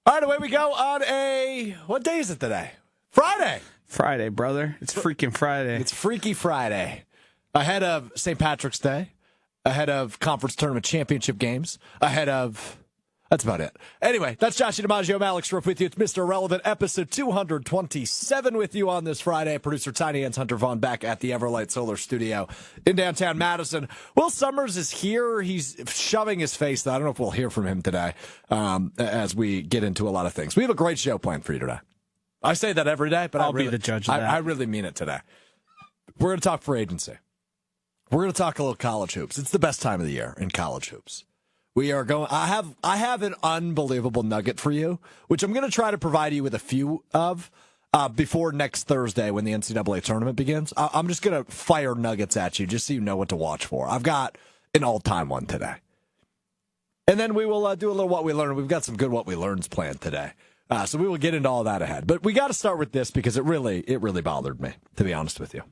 All right, away we go on what day is it today? Friday. Friday, brother. It's freaking Friday. It's Freaky Friday. Ahead of St. Patrick's Day, ahead of conference tournament championship games, that's about it. Anyway, that's Joshy, DiMaggio, Alex Strouf with you. It's Mr. Irrelevant, episode 227 with you on this Friday. Producer Tiny Ann's Hunter Vaughn back at the Everlight Solar Studio in downtown Madison. Will Summers is here. He's shoving his face, though. I don't know if we'll hear from him today as we get into a lot of things. We have a great show planned for you today. I say that every day, but I'll be the judge of that. I really mean it today. We're going to talk free agency. We're going to talk a little college hoops. It's the best time of the year in college hoops. We are going. I have an unbelievable nugget for you, which I'm going to try to provide you with a few of before next Thursday when the NCAA tournament begins. I'm just going to fire nuggets at you just so you know what to watch for. I've got an all-time one today, and then we will do a little what we learned. We've got some good what we learns planned today, so we will get into all that ahead. But we got to start with this because it really bothered me, to be honest with you.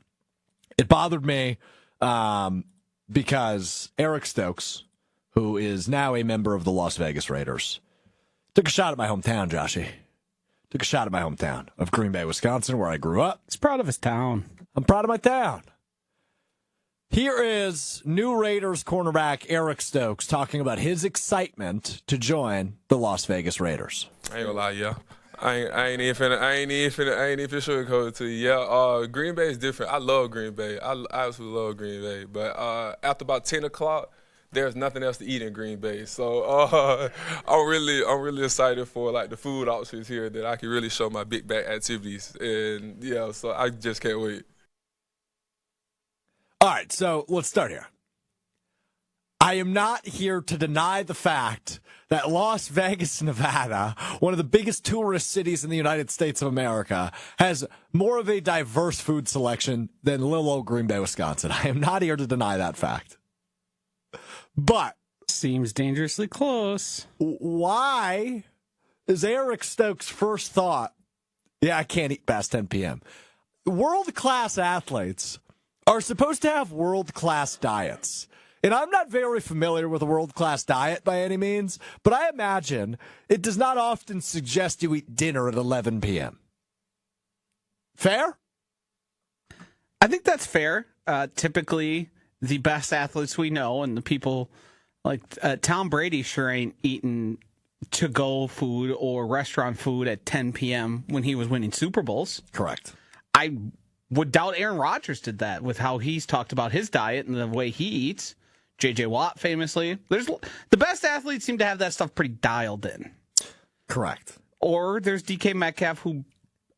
It bothered me because Eric Stokes, who is now a member of the Las Vegas Raiders, took a shot at my hometown, Joshy. Took a shot at my hometown of Green Bay, Wisconsin, where I grew up. He's proud of his town. I'm proud of my town. Here is new Raiders cornerback Eric Stokes talking about his excitement to join the Las Vegas Raiders. I ain't gonna lie, yeah. I ain't even sugarcoat it to you. Yeah, Green Bay is different. I love Green Bay. I absolutely love Green Bay. But after about 10 o'clock, there's nothing else to eat in Green Bay. So I'm really excited for like the food options here that I can really show my big back activities. And yeah, so I just can't wait. All right, so let's start here. I am not here to deny the fact that Las Vegas, Nevada, one of the biggest tourist cities in the United States of America, has more of a diverse food selection than little old Green Bay, Wisconsin. I am not here to deny that fact. But seems dangerously close. Why is Eric Stokes' first thought, I can't eat past 10 p.m.? World-class athletes are supposed to have world-class diets. And I'm not very familiar with a world-class diet by any means, but I imagine it does not often suggest you eat dinner at 11 p.m. Fair? I think that's fair. Typically, the best athletes we know and the people like Tom Brady sure ain't eating to-go food or restaurant food at 10 p.m. when he was winning Super Bowls. Correct. I would doubt Aaron Rodgers did that with how he's talked about his diet and the way he eats. J.J. Watt, famously. The best athletes seem to have that stuff pretty dialed in. Correct. Or there's DK Metcalf, who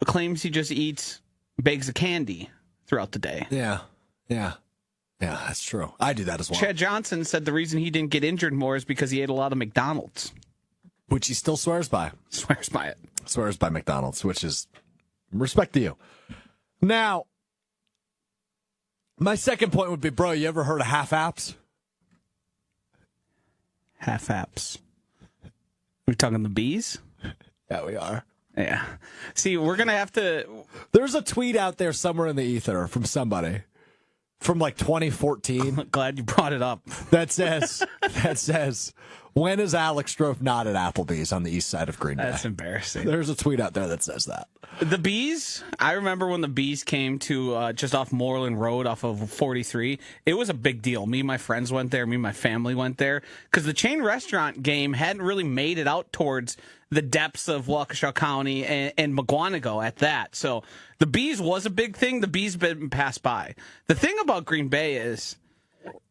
claims he just eats bags of candy throughout the day. Yeah, that's true. I do that as well. Chad Johnson said the reason he didn't get injured more is because he ate a lot of McDonald's. Which he still swears by. Swears by it. Swears by McDonald's, which is respect to you. Now, my second point would be, bro, you ever heard of half-apps? Half-apps. We talking the bees? Yeah, we are. Yeah. See, we're going to have to... There's a tweet out there somewhere in the ether from somebody from like 2014. Glad you brought it up. That says, when is Alex Strouf not at Applebee's on the east side of Green Bay? That's embarrassing. There's a tweet out there that says that. The Bees, I remember when the Bees came to just off Moreland Road off of 43. It was a big deal. Me and my friends went there. Me and my family went there. Because the chain restaurant game hadn't really made it out towards the depths of Waukesha County and McGuanago at that. So the Bees was a big thing. The Bees been passed by. The thing about Green Bay is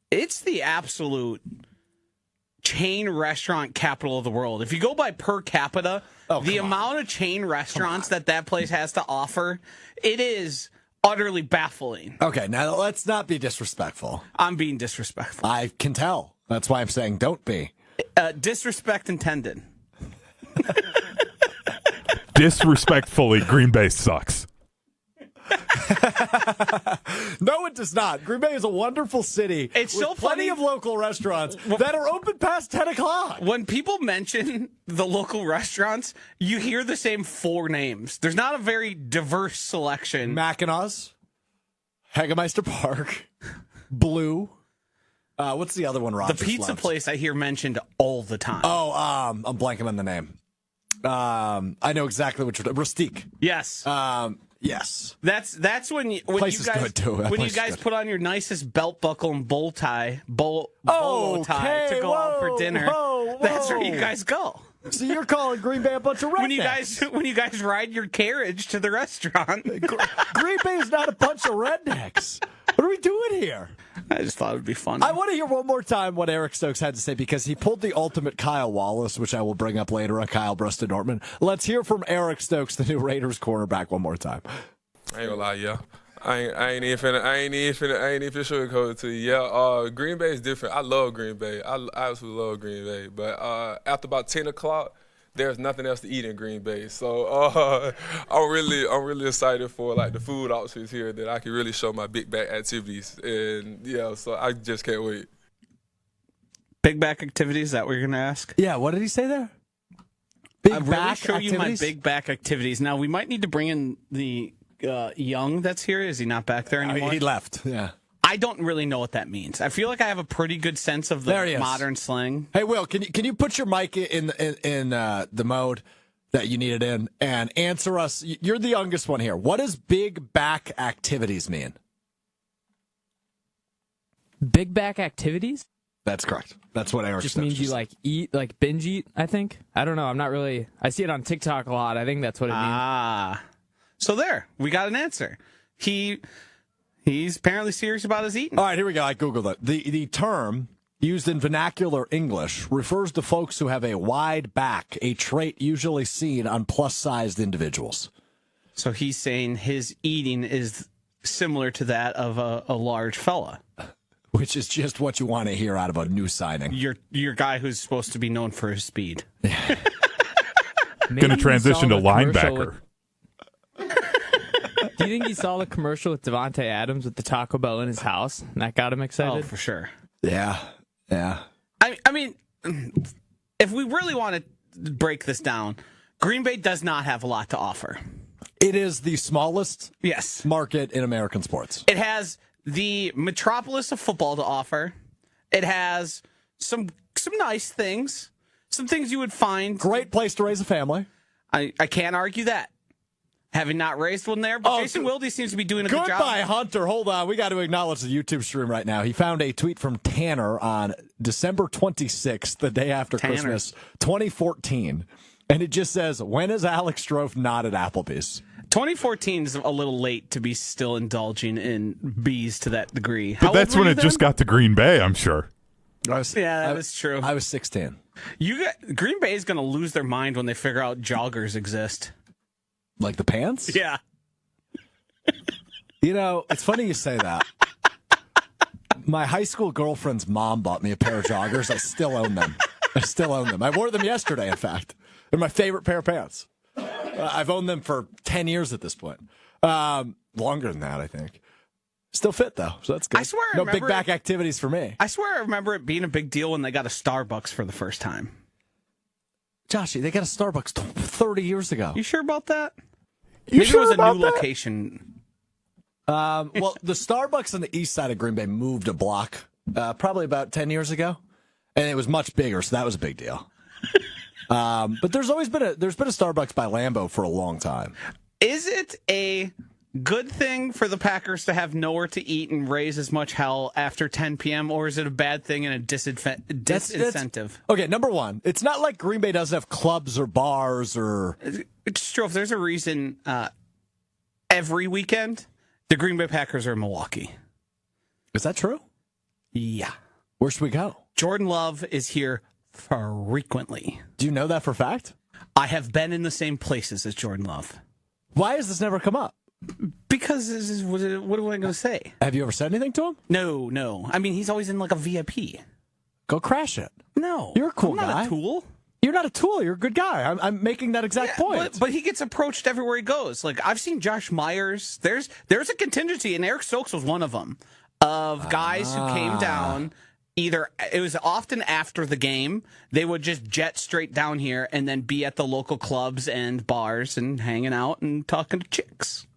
it's the absolute chain restaurant capital of the world. If you go by per capita, the amount of chain restaurants that place has to offer, it is utterly baffling. Okay, now let's not be disrespectful. I'm being disrespectful. I can tell. That's why I'm saying don't be. Disrespect intended. Disrespectfully, Green Bay sucks. No, it does not. Green Bay is a wonderful city. It's with so plenty funny. of local restaurants that are open past 10 o'clock. When people mention the local restaurants, you hear the same four names. There's not a very diverse selection. Mackinaw's, Hagemeister Park, Blue. What's the other one, Rogers The pizza loves? place I hear mentioned all the time. Oh, I'm blanking on the name. I know exactly what you're talking. Rustique. Yes. Yes. That's when you Place is guys good, too. That when you place is guys good. put on your nicest belt buckle and bolo tie Okay, to go out for dinner. whoa. That's where you guys go. So you're calling Green Bay a bunch of rednecks. When you guys ride your carriage to the restaurant. Green Bay is not a bunch of rednecks. What are we doing here? I just thought it would be fun. I want to hear one more time what Eric Stokes had to say because he pulled the ultimate Kyle Wallace, which I will bring up later on Kyle Bruston Dortmund. Let's hear from Eric Stokes, the new Raiders cornerback, one more time. I ain't gonna lie, yeah. I ain't even sugarcoat it to you. Yeah, Green Bay is different. I love Green Bay. I absolutely love Green Bay. But after about 10 o'clock, there's nothing else to eat in Green Bay. So I'm really excited for like the food options here that I can really show my big back activities. And yeah, so I just can't wait. Big back activities, is that what you're gonna ask? Yeah, what did he say there? Big I'll really back show you my activities? big back activities. Now we might need to bring in the Young that's here. Is he not back there anymore? He left, yeah. I don't really know what that means. I feel like I have a pretty good sense of There he the is. modern slang. Hey, Will, can you put your mic in the mode that you need it in and answer us? You're the youngest one here. What does big back activities mean? Big back activities? That's correct. That's what Eric Just Stokes means you said. like eat, like binge eat, I think. I don't know. I'm not really. I see it on TikTok a lot. I think that's what it means. Ah. So there, we got an answer. He's apparently serious about his eating. All right, here we go. I Googled it. The term used in vernacular English refers to folks who have a wide back, a trait usually seen on plus-sized individuals. So he's saying his eating is similar to that of a large fella. Which is just what you want to hear out of a new signing. Your guy who's supposed to be known for his speed. Maybe Going to he transition saw to the commercial linebacker. Do you think he saw the commercial with Devontae Adams with the Taco Bell in his house? And that got him Oh, excited? for sure. Yeah. I mean, if we really want to break this down, Green Bay does not have a lot to offer. It is the smallest Yes. market in American sports. It has the metropolis of football to offer. It has some nice things, some things you would find. Great place to raise a family. I can't argue that. Having not raised one there, but Oh, Jason Wilde seems to be doing a good job. Goodbye, Hunter. Hold on. We got to acknowledge the YouTube stream right now. He found a tweet from Tanner on December 26th, the day after Tanner. Christmas, 2014. And it just says, when is Alex Strouf not at Applebee's? 2014 is a little late to be still indulging in bees to that degree. But that's when it just got to Green Bay, I'm sure. I was, Yeah, that is true. I was 16. Green Bay is going to lose their mind when they figure out joggers exist. Like the pants? Yeah. You know, it's funny you say that. My high school girlfriend's mom bought me a pair of joggers. I still own them. I wore them yesterday, in fact. They're my favorite pair of pants. I've owned them for 10 years at this point. Longer than that, I think. Still fit, though, so that's good. I swear I no big remember back activities for me. I swear I remember it being a big deal when they got a Starbucks for the first time. Joshy, they got a Starbucks 30 years ago. You sure about that? You Maybe sure it was a about new that? location. Well, the Starbucks on the east side of Green Bay moved a block probably about 10 years ago, and it was much bigger, so that was a big deal. But there's been a Starbucks by Lambeau for a long time. Is it a good thing for the Packers to have nowhere to eat and raise as much hell after 10 p.m., or is it a bad thing and a disincentive? Okay, number one, it's not like Green Bay doesn't have clubs or bars or... It's true. If there's a reason every weekend the Green Bay Packers are in Milwaukee. Is that true? Yeah. Where should we go? Jordan Love is here frequently. Do you know that for a fact? I have been in the same places as Jordan Love. Why has this never come up? Because what am I going to say? Have you ever said anything to him? No. I mean, he's always in like a VIP. Go crash it. No. You're a cool I'm not guy. a tool. You're not a tool. You're a good guy. I'm making that exact point. But he gets approached everywhere he goes. Like, I've seen Josh Myers. There's a contingency, and Eric Stokes was one of them, of guys who came down. Either it was often after the game, they would just jet straight down here and then be at the local clubs and bars and hanging out and talking to chicks.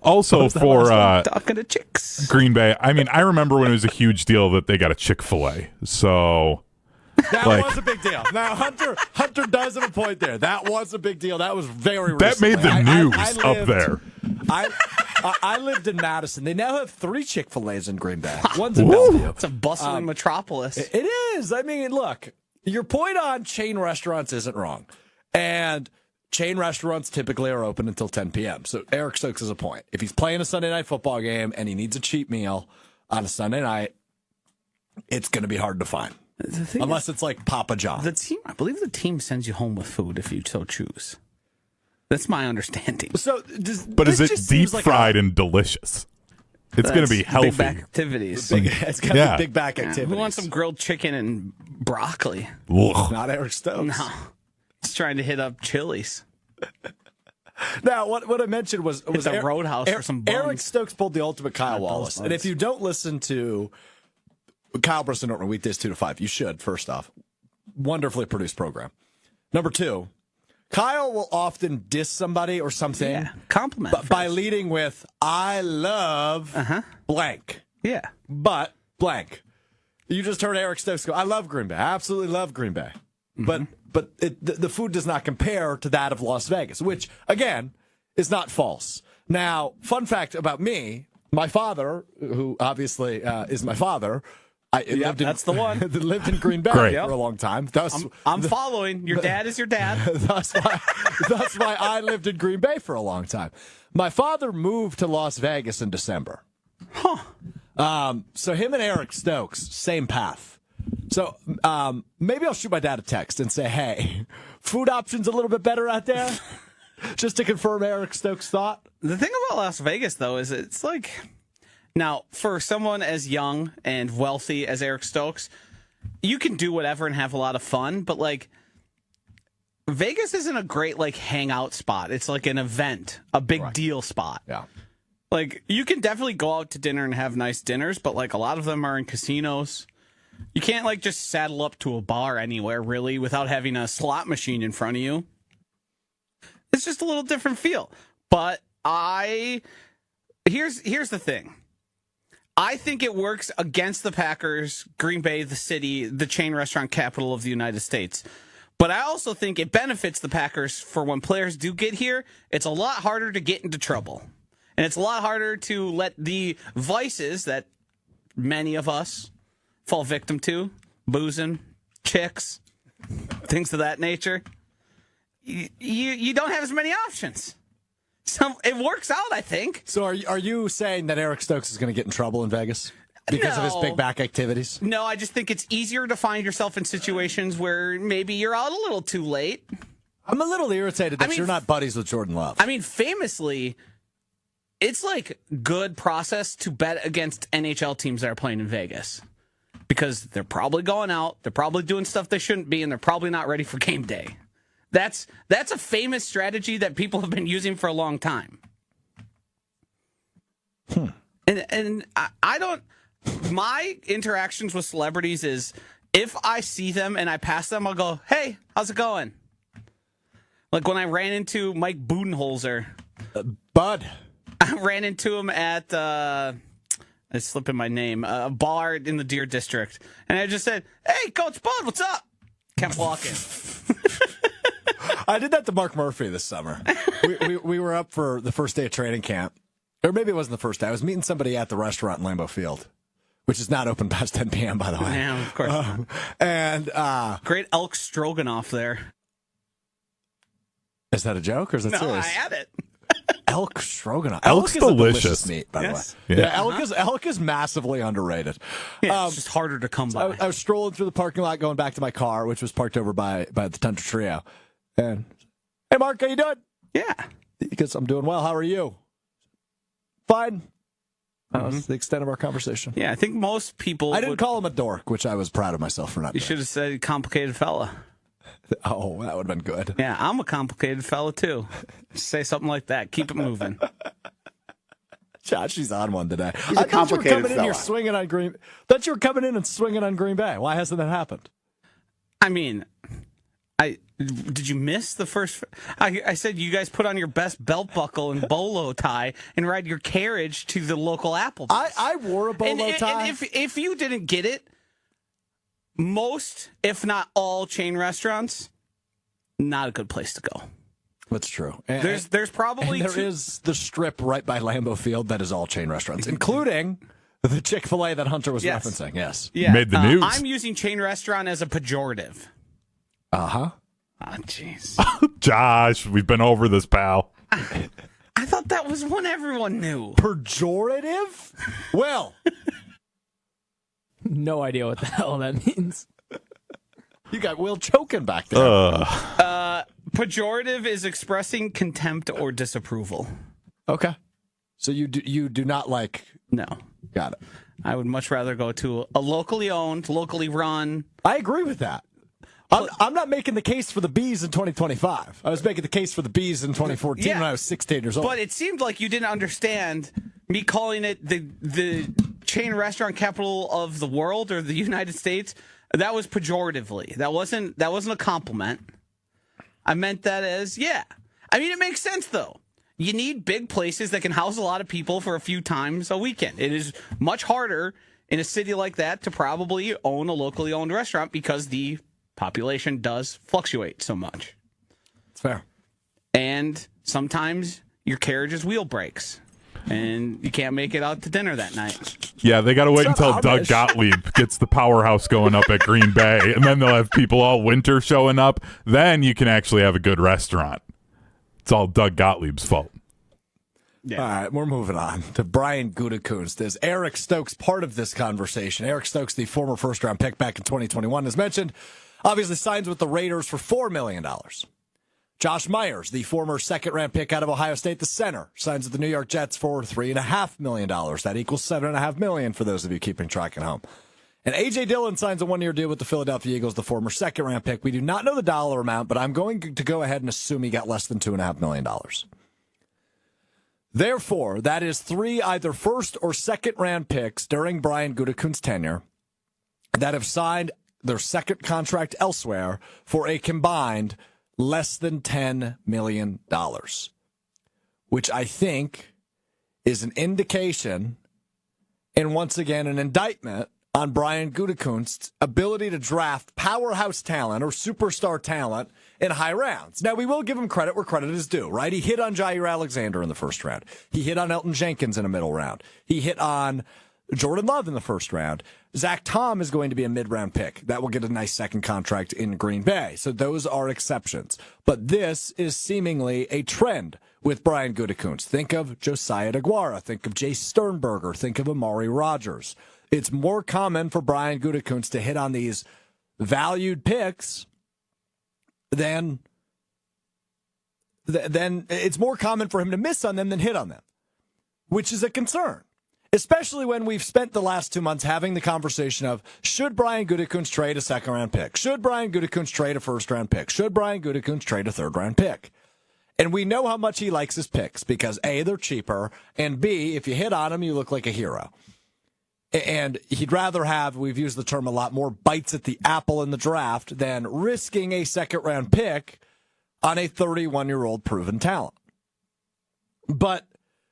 Also for Talking to chicks. Green Bay, I mean, I remember when it was a huge deal that they got a Chick-fil-A. So That Like- was a big deal. Now, Hunter does have a point there. That was a big deal. That was very That recently. made the news up there. I lived in Madison. They now have 3 Chick-fil-A's in Green Bay. One's in Bellevue. It's a bustling metropolis. It is. I mean, look, your point on chain restaurants isn't wrong. And chain restaurants typically are open until 10 p.m. So Eric Stokes has a point. If he's playing a Sunday night football game and he needs a cheap meal on a Sunday night, it's going to be hard to find. Unless it's like Papa John. I believe the team sends you home with food if you so choose. That's my understanding. So, But is it deep fried and delicious? It's going to be healthy. Big back activities. It's got Yeah. big back Yeah, activities. who wants some grilled chicken and broccoli? Ugh. Not Eric Stokes. No. He's trying to hit up Chili's. Now, what I mentioned was the Roadhouse for some buns. Eric Stokes pulled the ultimate Kyle Wallace. And if you don't listen to Kyle Brisson Norton weekdays 2 to 5, you should, first off. Wonderfully produced program. Number 2, Kyle will often diss somebody or something. Yeah. Compliment. By leading with, I love blank. Yeah. But blank. You just heard Eric Stokes go, I love Green Bay. I absolutely love Green Bay. But the food does not compare to that of Las Vegas, which, again, is not false. Now, fun fact about me, my father, who obviously is my father, that's the one. lived in Green Bay Great. for a long time. Thus, I'm following. Your dad is your dad. That's why I lived in Green Bay for a long time. My father moved to Las Vegas in December. So him and Eric Stokes, same path. So maybe I'll shoot my dad a text and say, hey, food options a little bit better out there? Just to confirm Eric Stokes' thought. The thing about Las Vegas, though, is it's like... Now, for someone as young and wealthy as Eric Stokes, you can do whatever and have a lot of fun, but, like, Vegas isn't a great, like, hangout spot. It's like an event, a big deal spot. Yeah. Like, you can definitely go out to dinner and have nice dinners, but, like, a lot of them are in casinos. You can't, like, just saddle up to a bar anywhere, really, without having a slot machine in front of you. It's just a little different feel. But here's the thing. I think it works against the Packers, Green Bay, the city, the chain restaurant capital of the United States. But I also think it benefits the Packers for when players do get here. It's a lot harder to get into trouble. And it's a lot harder to let the vices that many of us fall victim to, boozing, chicks, things of that nature. You don't have as many options. So it works out, I think. So are you saying that Eric Stokes is going to get in trouble in Vegas because of his big back activities? No, I just think it's easier to find yourself in situations where maybe you're out a little too late. I'm a little irritated that you're not buddies with Jordan Love. I mean, famously, it's like good process to bet against NHL teams that are playing in Vegas because they're probably going out, they're probably doing stuff they shouldn't be, and they're probably not ready for game day. That's a famous strategy that people have been using for a long time. And I don't... My interactions with celebrities is if I see them and I pass them, I'll go, hey, how's it going? Like when I ran into Mike Budenholzer. Bud. I ran into him at... it's slipping my name. A bar in the Deer District. And I just said, hey, Coach Bud, what's up? Kept walking. I did that to Mark Murphy this summer. We were up for the first day of training camp. Or maybe it wasn't the first day. I was meeting somebody at the restaurant in Lambeau Field, which is not open past 10 p.m., by the way. Yeah, of course not. And great elk stroganoff there. Is that a joke or is that No, serious? I had it. Elk stroganoff. Elk's Elk is a delicious meat, by Yes. the way. Yeah. Elk is massively underrated. Yeah, it's just harder to come by. I was strolling through the parking lot going back to my car, which was parked over by the Tundra Trio. And, hey, Mark, how you doing? Yeah. Because I'm doing well. How are you? Fine. That was the extent of our conversation. Yeah, I think most people... I didn't call him a dork, which I was proud of myself for not You doing. should have said complicated fella. Oh, that would have been good. Yeah, I'm a complicated fella, too. Say something like that. Keep it moving. Josh, she's on one today. He's a complicated thought you were coming in here fella. swinging on Green. Thought you were coming in and swinging on Green Bay. Why hasn't that happened? I mean, did you miss the first... I said you guys put on your best belt buckle and bolo tie and ride your carriage to the local Applebee's. I wore a bolo tie. And if you didn't get it, most, if not all, chain restaurants, not a good place to go. That's true. There's probably there is the strip right by Lambeau Field that is all chain restaurants, including the Chick-fil-A that Hunter was referencing. Yes. Yeah. Made the news. I'm using chain restaurant as a pejorative. Uh-huh. Oh, jeez. Josh, we've been over this, pal. I thought that was one everyone knew. Pejorative? Well, No idea what the hell that means. you got Will choking back there. Pejorative is expressing contempt or disapproval. Okay. So you do not like... No. Got it. I would much rather go to a locally owned, locally run. I agree with that. I'm not making the case for the Bees in 2025. I was making the case for the Bees in 2014 when I was 16 years old. But it seemed like you didn't understand me calling it the chain restaurant capital of the world or the United States. That was pejoratively. That wasn't a compliment. I meant that as, yeah. I mean, it makes sense, though. You need big places that can house a lot of people for a few times a weekend. It is much harder in a city like that to probably own a locally owned restaurant because the population does fluctuate so much. It's fair. And sometimes your carriage's wheel breaks and you can't make it out to dinner that night. Yeah, they got to wait It's until not Doug Amish. Gottlieb gets the powerhouse going up at Green Bay, and then they'll have people all winter showing up. Then you can actually have a good restaurant. It's all Doug Gottlieb's fault. Yeah. All right, we're moving on to Brian Gutekunst. Is Eric Stokes part of this conversation? Eric Stokes, the former first-round pick back in 2021, as mentioned, obviously signs with the Raiders for $4 million. Josh Myers, the former second-round pick out of Ohio State, the center, signs with the New York Jets for $3.5 million. That equals $7.5 million for those of you keeping track at home. And A.J. Dillon signs a one-year deal with the Philadelphia Eagles, the former second-round pick. We do not know the dollar amount, but I'm going to go ahead and assume he got less than $2.5 million. Therefore, that is 3 either first or second-round picks during Brian Gutekunst's tenure that have signed their second contract elsewhere for a combined less than $10 million, which I think is an indication and once again an indictment on Brian Gutekunst's ability to draft powerhouse talent or superstar talent in high rounds. Now, we will give him credit where credit is due, right? He hit on Jair Alexander in the first round. He hit on Elton Jenkins in a middle round. He hit on Jordan Love in the first round. Zach Tom is going to be a mid-round pick. That will get a nice second contract in Green Bay. So those are exceptions. But this is seemingly a trend with Brian Gutekunst. Think of Josiah DeGuara. Think of Jay Sternberger. Think of Amari Rodgers. It's more common for Brian Gutekunst to hit on these valued picks than it's more common for him to miss on them than hit on them, which is a concern, especially when we've spent the last 2 months having the conversation of, should Brian Gutekunst trade a second-round pick? Should Brian Gutekunst trade a first-round pick? Should Brian Gutekunst trade a third-round pick? And we know how much he likes his picks because, A, they're cheaper, and B, if you hit on them, you look like a hero. And he'd rather have, we've used the term a lot, more bites at the apple in the draft than risking a second-round pick on a 31-year-old proven talent. But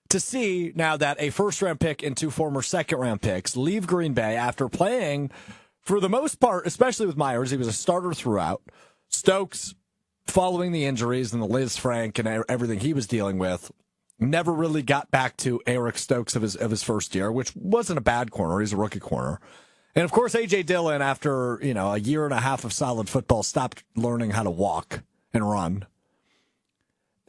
to see now that a first-round pick and 2 former second-round picks leave Green Bay after playing, for the most part, especially with Myers, he was a starter throughout. Stokes, following the injuries and the Liz Frank and everything he was dealing with, never really got back to Eric Stokes of his first year, which wasn't a bad corner. He's a rookie corner. And, of course, A.J. Dillon, after a year and a half of solid football, stopped learning how to walk and run.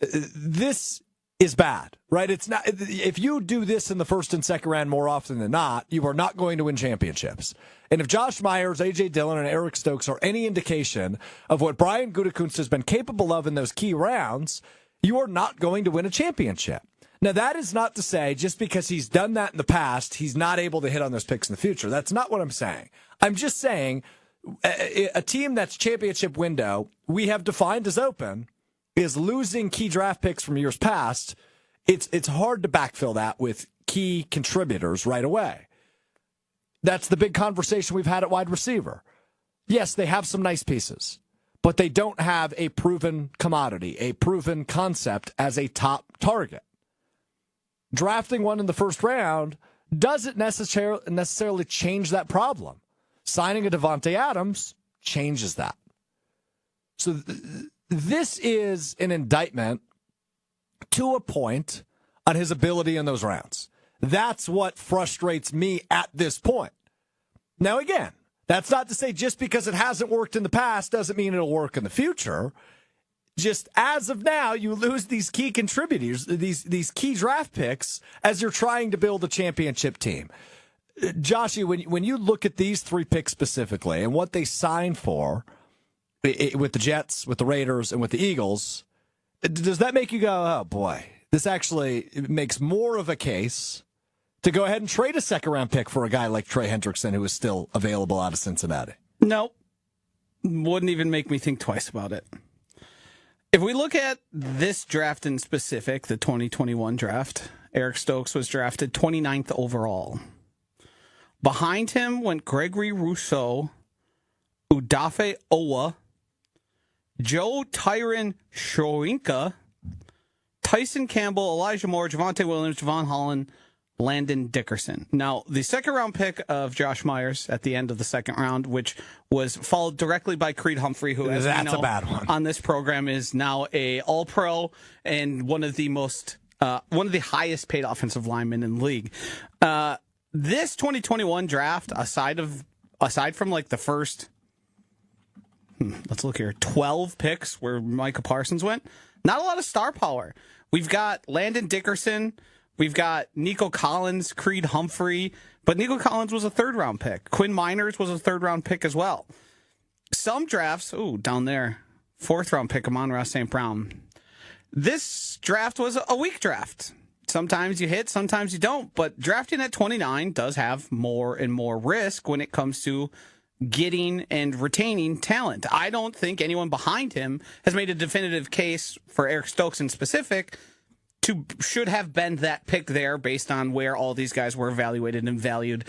This is bad, right? It's not. If you do this in the first and second round more often than not, you are not going to win championships. And if Josh Myers, A.J. Dillon, and Eric Stokes are any indication of what Brian Gutekunst has been capable of in those key rounds, you are not going to win a championship. Now, that is not to say just because he's done that in the past, he's not able to hit on those picks in the future. That's not what I'm saying. I'm just saying a team that's championship window we have defined as open is losing key draft picks from years past. It's hard to backfill that with key contributors right away. That's the big conversation we've had at wide receiver. Yes, they have some nice pieces, but they don't have a proven commodity, a proven concept as a top target. Drafting one in the first round doesn't necessarily change that problem. Signing a Devontae Adams changes that. So this is an indictment to a point on his ability in those rounds. That's what frustrates me at this point. Now, again, that's not to say just because it hasn't worked in the past doesn't mean it'll work in the future. Just as of now, you lose these key contributors, these key draft picks as you're trying to build a championship team. Joshy, when you look at these 3 picks specifically and what they signed for with the Jets, with the Raiders, and with the Eagles, does that make you go, oh boy, this actually makes more of a case to go ahead and trade a second-round pick for a guy like Trey Hendrickson, who is still available out of Cincinnati? No, wouldn't even make me think twice about it. If we look at this draft in specific, the 2021 draft, Eric Stokes was drafted 29th overall. Behind him went Gregory Rousseau, Udafe Owa, Joe Tyron Shoyinka, Tyson Campbell, Elijah Moore, Javonte Williams, Javon Holland, Landon Dickerson. Now, the second-round pick of Josh Myers at the end of the second round, which was followed directly by Creed Humphrey, who, as that's we know, a bad one. On this program is now a All-Pro and one of the highest-paid offensive linemen in the league. This 2021 draft, aside from like the first, let's look here, 12 picks where Micah Parsons went, not a lot of star power. We've got Landon Dickerson. We've got Nico Collins, Creed Humphrey, but Nico Collins was a third-round pick. Quinn Miners was a third-round pick as well. Some drafts, down there, fourth-round pick, Amon-Ra St. Brown. This draft was a weak draft. Sometimes you hit, sometimes you don't, but drafting at 29 does have more and more risk when it comes to getting and retaining talent. I don't think anyone behind him has made a definitive case for Eric Stokes in specific should have been that pick there based on where all these guys were evaluated and valued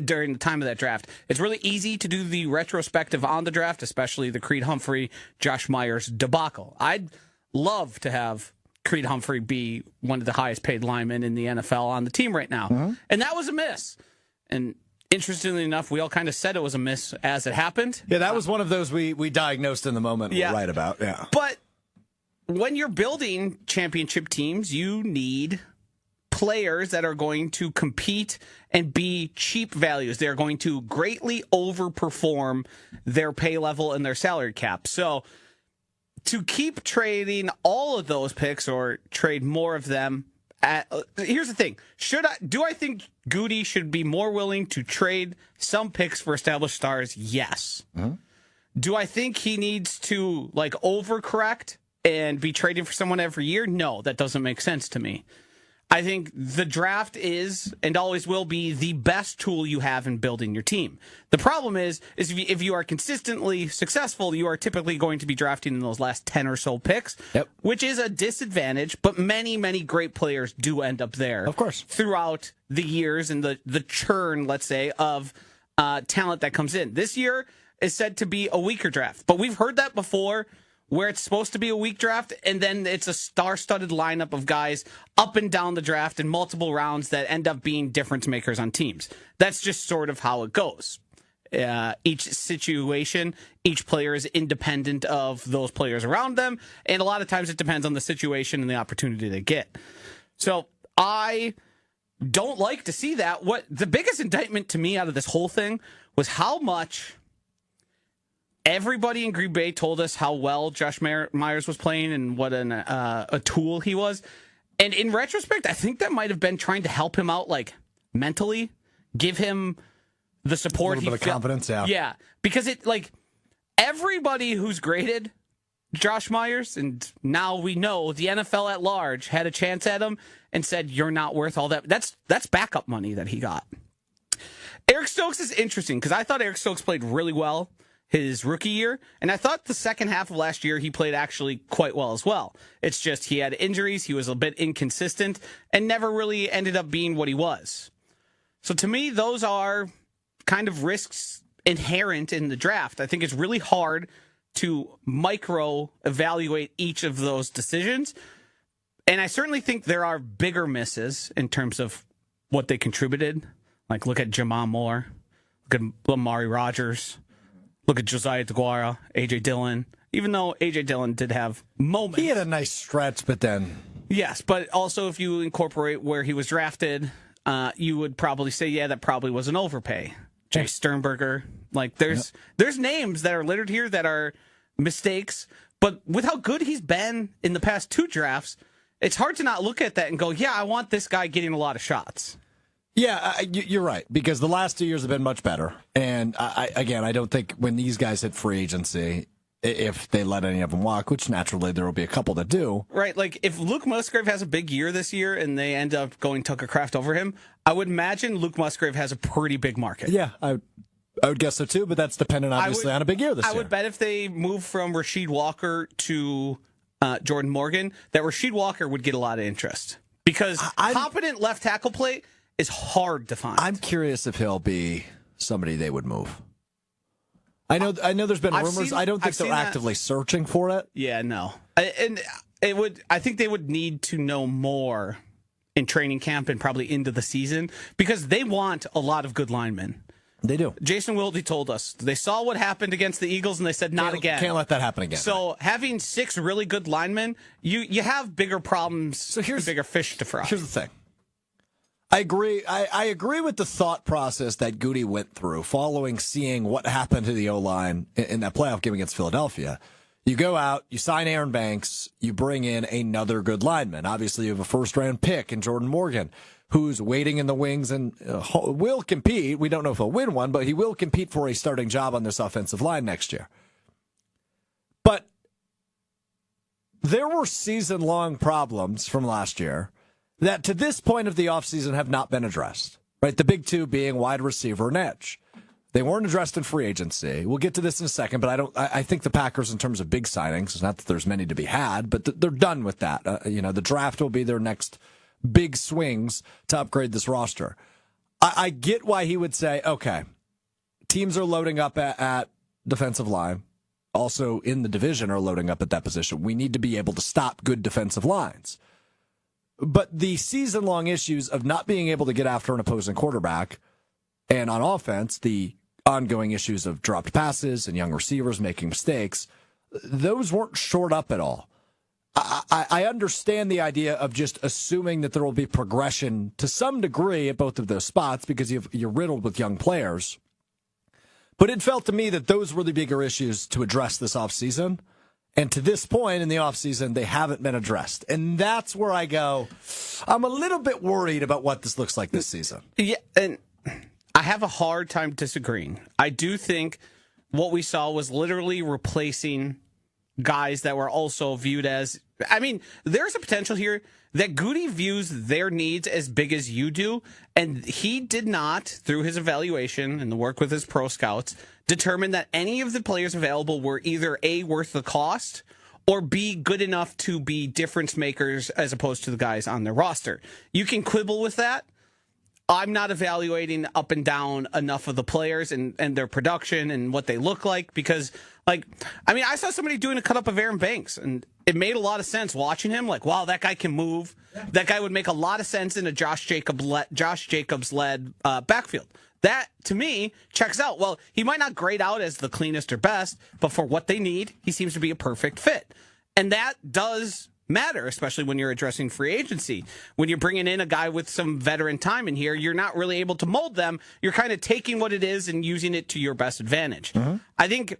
during the time of that draft. It's really easy to do the retrospective on the draft, especially the Creed Humphrey, Josh Myers debacle. I'd love to have Creed Humphrey be one of the highest paid linemen in the NFL on the team right now. And that was a miss. And interestingly enough, we all kind of said it was a miss as it happened. Yeah, that was one of those we diagnosed in the moment we're right about. Yeah. But when you're building championship teams, you need players that are going to compete and be cheap values. They're going to greatly overperform their pay level and their salary cap. So to keep trading all of those picks or trade more of them, here's the thing. Do I think Goody should be more willing to trade some picks for established stars? Yes. Do I think he needs to overcorrect and be trading for someone every year? No, that doesn't make sense to me. I think the draft is and always will be the best tool you have in building your team. The problem is if you are consistently successful, you are typically going to be drafting in those last 10 or so picks, which is a disadvantage, but many, many great players do end up there. Of course. Throughout the years and the churn, let's say, of talent that comes in. This year is said to be a weaker draft, but we've heard that before, where it's supposed to be a weak draft, and then it's a star-studded lineup of guys up and down the draft in multiple rounds that end up being difference makers on teams. That's just sort of how it goes. Each situation, each player is independent of those players around them, and a lot of times it depends on the situation and the opportunity they get. So I don't like to see that. What the biggest indictment to me out of this whole thing was how much everybody in Green Bay told us how well Josh Myers was playing and what a tool he was. And in retrospect, I think that might have been trying to help him out, mentally, give him the support. A little bit of confidence, yeah. Yeah, because everybody who's graded Josh Myers, and now we know the NFL at large had a chance at him and said, you're not worth all that. That's backup money that he got. Eric Stokes is interesting because I thought Eric Stokes played really well his rookie year, and I thought the second half of last year he played actually quite well as well. It's just he had injuries, he was a bit inconsistent, and never really ended up being what he was. So to me, those are kind of risks inherent in the draft. I think it's really hard to micro-evaluate each of those decisions, and I certainly think there are bigger misses in terms of what they contributed. Look at Jamon Moore. Look at Amari Rogers. Look at Josiah DeGuara, A.J. Dillon. Even though A.J. Dillon did have moments. He had a nice stretch, but then... Yes, but also if you incorporate where he was drafted, you would probably say, yeah, that probably was an overpay. Jay Sternberger. Like, there's names that are littered here that are mistakes, but with how good he's been in the past 2 drafts, it's hard to not look at that and go, yeah, I want this guy getting a lot of shots. Yeah, you're right, because the last 2 years have been much better. And, I don't think when these guys hit free agency, if they let any of them walk, which naturally there will be a couple that do. Right, like if Luke Musgrave has a big year this year and they end up going Tucker Kraft over him, I would imagine Luke Musgrave has a pretty big market. Yeah, I would guess so too, but that's dependent obviously on a big year this year. I would bet if they move from Rasheed Walker to Jordan Morgan, that Rasheed Walker would get a lot of interest. Because competent left tackle play is hard to find. I'm curious if he'll be somebody they would move. I know. There's been rumors. I don't think they're actively searching for it. Yeah, no. And it would. I think they would need to know more in training camp and probably into the season because they want a lot of good linemen. They do. Jason Wilde told us they saw what happened against the Eagles and they said not again. Can't let that happen again. So having 6 really good linemen, you have bigger problems. So here's bigger fish to fry. Here's the thing. I agree. I agree with the thought process that Goody went through following seeing what happened to the O-line in that playoff game against Philadelphia. You go out, you sign Aaron Banks, you bring in another good lineman. Obviously, you have a first-round pick in Jordan Morgan, who's waiting in the wings and will compete. We don't know if he'll win one, but he will compete for a starting job on this offensive line next year. But there were season-long problems from last year that to this point of the offseason have not been addressed, right? The big 2 being wide receiver and edge. They weren't addressed in free agency. We'll get to this in a second, but I think the Packers, in terms of big signings, it's not that there's many to be had, but they're done with that. The draft will be their next big swings to upgrade this roster. I get why he would say, okay, teams are loading up at defensive line. Also in the division are loading up at that position. We need to be able to stop good defensive lines. But the season-long issues of not being able to get after an opposing quarterback, and on offense, the ongoing issues of dropped passes and young receivers making mistakes, those weren't shored up at all. I understand the idea of just assuming that there will be progression to some degree at both of those spots because you're riddled with young players. But it felt to me that those were the bigger issues to address this offseason. And to this point in the offseason, they haven't been addressed. And that's where I go, I'm a little bit worried about what this looks like this season. Yeah, and I have a hard time disagreeing. I do think what we saw was literally replacing guys that were also viewed as... I mean, there's a potential here that Goody views their needs as big as you do, and he did not, through his evaluation and the work with his pro scouts, determine that any of the players available were either A, worth the cost, or B, good enough to be difference makers as opposed to the guys on their roster. You can quibble with that. I'm not evaluating up and down enough of the players and their production and what they look like because, I saw somebody doing a cut-up of Aaron Banks, and it made a lot of sense watching him. Like, wow, that guy can move. That guy would make a lot of sense in a Josh Jacobs-led backfield. That, to me, checks out. Well, he might not grade out as the cleanest or best, but for what they need, he seems to be a perfect fit. And that does matter, especially when you're addressing free agency. When you're bringing in a guy with some veteran time in here, you're not really able to mold them. You're kind of taking what it is and using it to your best advantage. Mm-hmm. I think,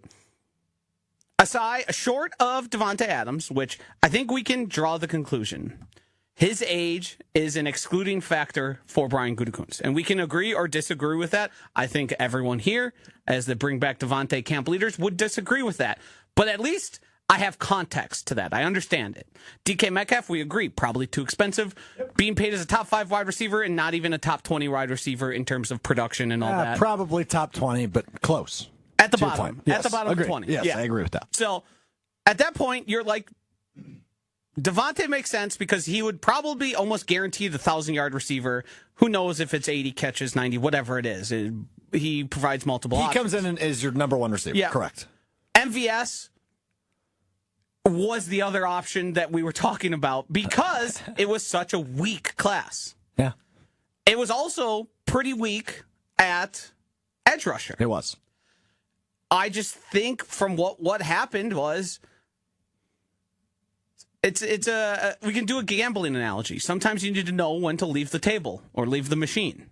short of Devontae Adams, which I think we can draw the conclusion, his age is an excluding factor for Brian Gutekunst. And we can agree or disagree with that. I think everyone here, as the Bring Back Devontae camp leaders, would disagree with that. But at least I have context to that. I understand it. DK Metcalf, we agree, probably too expensive. Being paid as a top 5 wide receiver and not even a top 20 wide receiver in terms of production and all that. Probably top 20, but close. At the bottom. Yes. At the bottom of 20. Yes, yeah. I agree with that. So at that point, you're like, Devontae makes sense because he would probably almost guarantee the 1,000-yard receiver. Who knows if it's 80 catches, 90, whatever it is. He provides multiple options. He comes in as your number one receiver. Yeah. Correct. MVS was the other option that we were talking about because it was such a weak class. Yeah. It was also pretty weak at edge rusher. It was. I just think from what happened was we can do a gambling analogy. Sometimes you need to know when to leave the table or leave the machine.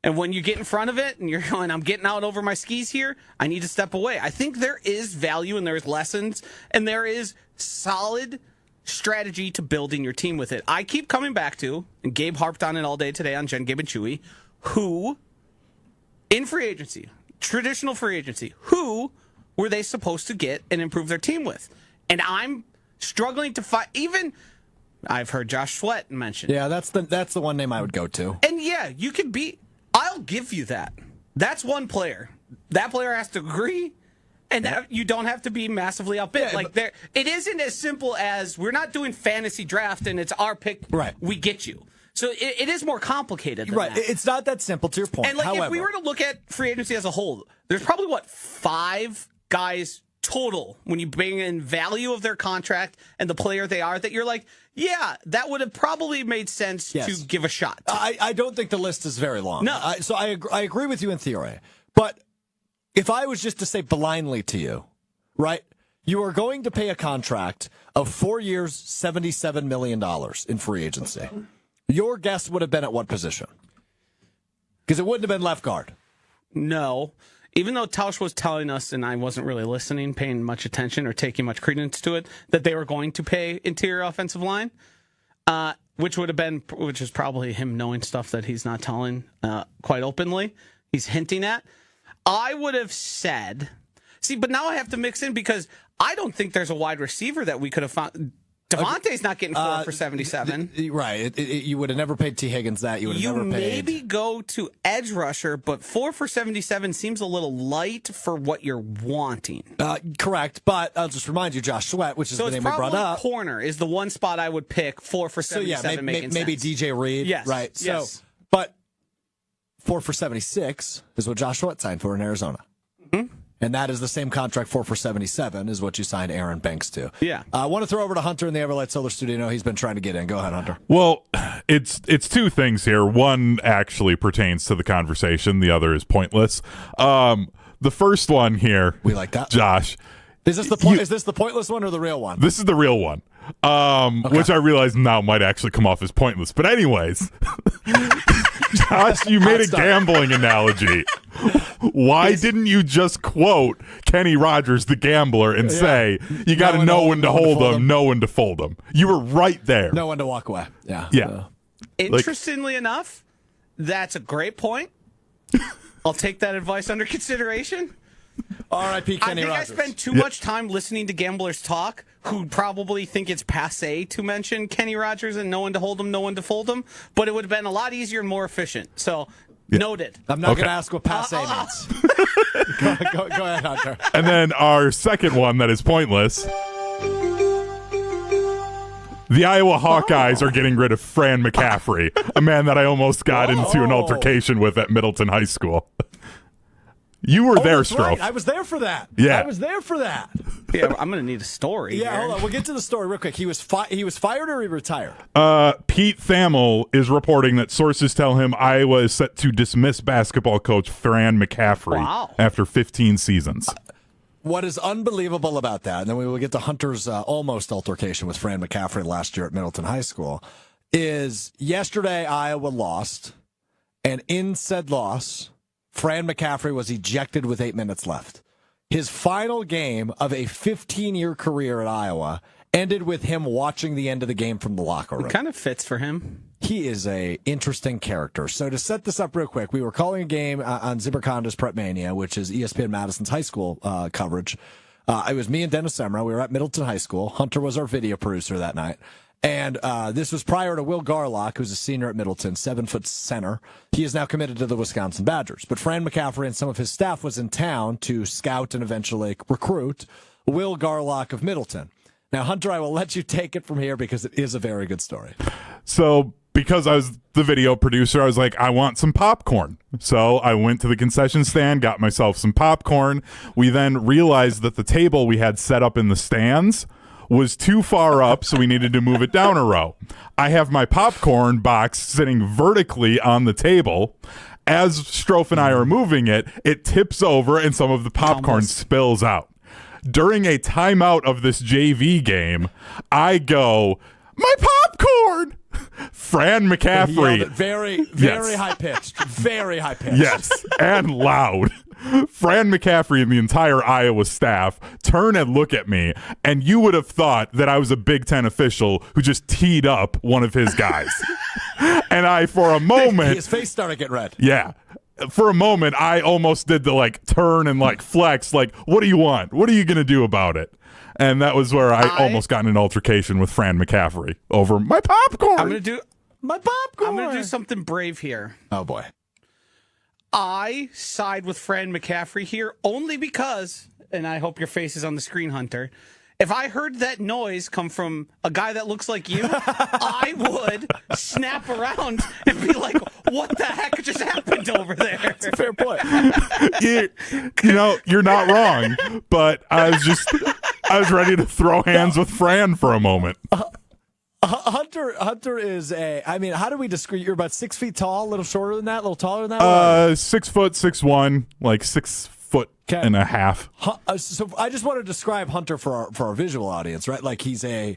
And when you get in front of it and you're going, I'm getting out over my skis here, I need to step away. I think there is value and there's lessons and there is solid strategy to building your team with it. I keep coming back to, and Gabe harped on it all day today on Jen, Gabe, and Chewy, who in free agency, traditional free agency, who were they supposed to get and improve their team with? And I'm struggling to find, even I've heard Josh Sweat mentioned. Yeah, that's the one name I would go to. And yeah, you could be, I'll give you that. That's one player. That player has to agree, and you don't have to be massively outbid. It isn't as simple as we're not doing fantasy draft and it's our pick. Right. We get you. So it is more complicated than Right. that. It's not that simple, to your point. And However, if we were to look at free agency as a whole, there's probably 5 guys total when you bring in value of their contract and the player they are that you're like, yeah, that would have probably made sense to give a shot. I don't think the list is very long. No. I agree with you in theory. But if I was just to say blindly to you, right, you are going to pay a contract of 4 years, $77 million in free agency. Your guess would have been at what position? Because it wouldn't have been left guard. No. Even though Tausch was telling us, and I wasn't really listening, paying much attention or taking much credence to it, that they were going to pay interior offensive line, which is probably him knowing stuff that he's not telling quite openly. He's hinting at. I would have said, but now I have to mix in because I don't think there's a wide receiver that we could have found. Devontae's not getting 4 for 77. Right. You would have never paid T. Higgins that. You would have never paid. Maybe go to edge rusher, but 4 for 77 seems a little light for what you're wanting. Correct. But I'll just remind you, Josh Sweat, which is the name we brought up. Corner is the one spot I would pick 4 for 77 making maybe sense. DJ Reed. Yes. Right. Yes. So, but 4 for 76 is what Josh Sweat signed for in Arizona. Mm-hmm. And that is the same contract, 4 for 77, is what you signed Aaron Banks to. Yeah. I want to throw over to Hunter in the Everlight Solar Studio. No, he's been trying to get in. Go ahead, Hunter. Well, it's 2 things here. One actually pertains to the conversation. The other is pointless. The first one here. We like that. Josh. Is this the point? Is this the pointless one or the real one? This is the real one. Which I realize now might actually come off as pointless. But anyways, Josh, you made a gambling analogy. Why didn't you just quote Kenny Rogers, the gambler, and say, you got to know when to hold them, know when to fold them? You were right there. Know when to walk away. Yeah. Yeah. Interestingly enough, that's a great point. I'll take that advice under consideration. R.I.P. Kenny Rogers. I spend too much time listening to gamblers talk who probably think it's passé to mention Kenny Rogers and know when to hold them, know when to fold them, but it would have been a lot easier and more efficient. So, noted. I'm not going to ask what passé means. Go ahead, Hunter. And then our second one that is pointless. The Iowa Hawkeyes are getting rid of Fran McCaffrey, a man that I almost got into an altercation with at Middleton High School. You were there, Strouf. Right. I was there for that. Yeah. I was there for that. Yeah, I'm going to need a story. Yeah, here. hold on. We'll get to the story real quick. He was fired or he retired? Pete Thamel is reporting that sources tell him Iowa is set to dismiss basketball coach Fran McCaffrey after 15 seasons. What is unbelievable about that, and then we will get to Hunter's almost altercation with Fran McCaffrey last year at Middleton High School, is yesterday Iowa lost, and in said loss, Fran McCaffrey was ejected with 8 minutes left. His final game of a 15-year career at Iowa ended with him watching the end of the game from the locker room. It kind of fits for him. He is a interesting character. So to set this up real quick, we were calling a game on Zimmerconda's Prep Mania, which is ESPN Madison's high school coverage. It was me and Dennis Semra. We were at Middleton High School. Hunter was our video producer that night. And this was prior to Will Garlock, who's a senior at Middleton, 7-foot center. He is now committed to the Wisconsin Badgers. But Fran McCaffrey and some of his staff was in town to scout and eventually recruit Will Garlock of Middleton. Now, Hunter, I will let you take it from here because it is a very good story. So because I was the video producer, I was like, I want some popcorn. So I went to the concession stand, got myself some popcorn. We then realized that the table we had set up in the stands was too far up, so we needed to move it down a row. I have my popcorn box sitting vertically on the table, as Strouf and I are moving it, it tips over and some of the popcorn spills out. During a timeout of this JV game, I go, my popcorn! Fran McCaffrey. Very high pitched. Very high pitched. Yes, and loud. Fran McCaffrey and the entire Iowa staff turn and look at me, and you would have thought that I was a Big Ten official who just teed up one of his guys. And I, for a moment... His face started getting red. Yeah. For a moment, I almost did the, like, turn and, like, flex, like, what do you want? What are you going to do about it? And that was where I almost got in an altercation with Fran McCaffrey over my popcorn. I'm going to do My popcorn. I'm going to do something brave here. Oh, boy. I side with Fran McCaffrey here only because, and I hope your face is on the screen, Hunter, if I heard that noise come from a guy that looks like you, I would snap around and be like, what the heck just happened over there? That's a fair point. You know, you're not wrong, but I was ready to throw hands with Fran for a moment. Hunter is I mean, how do we describe? You're about 6 feet tall, a little shorter than that, a little taller than that? 6 foot, 6'1", like 6 foot and a half. So I just want to describe Hunter for our visual audience, right? Like he's a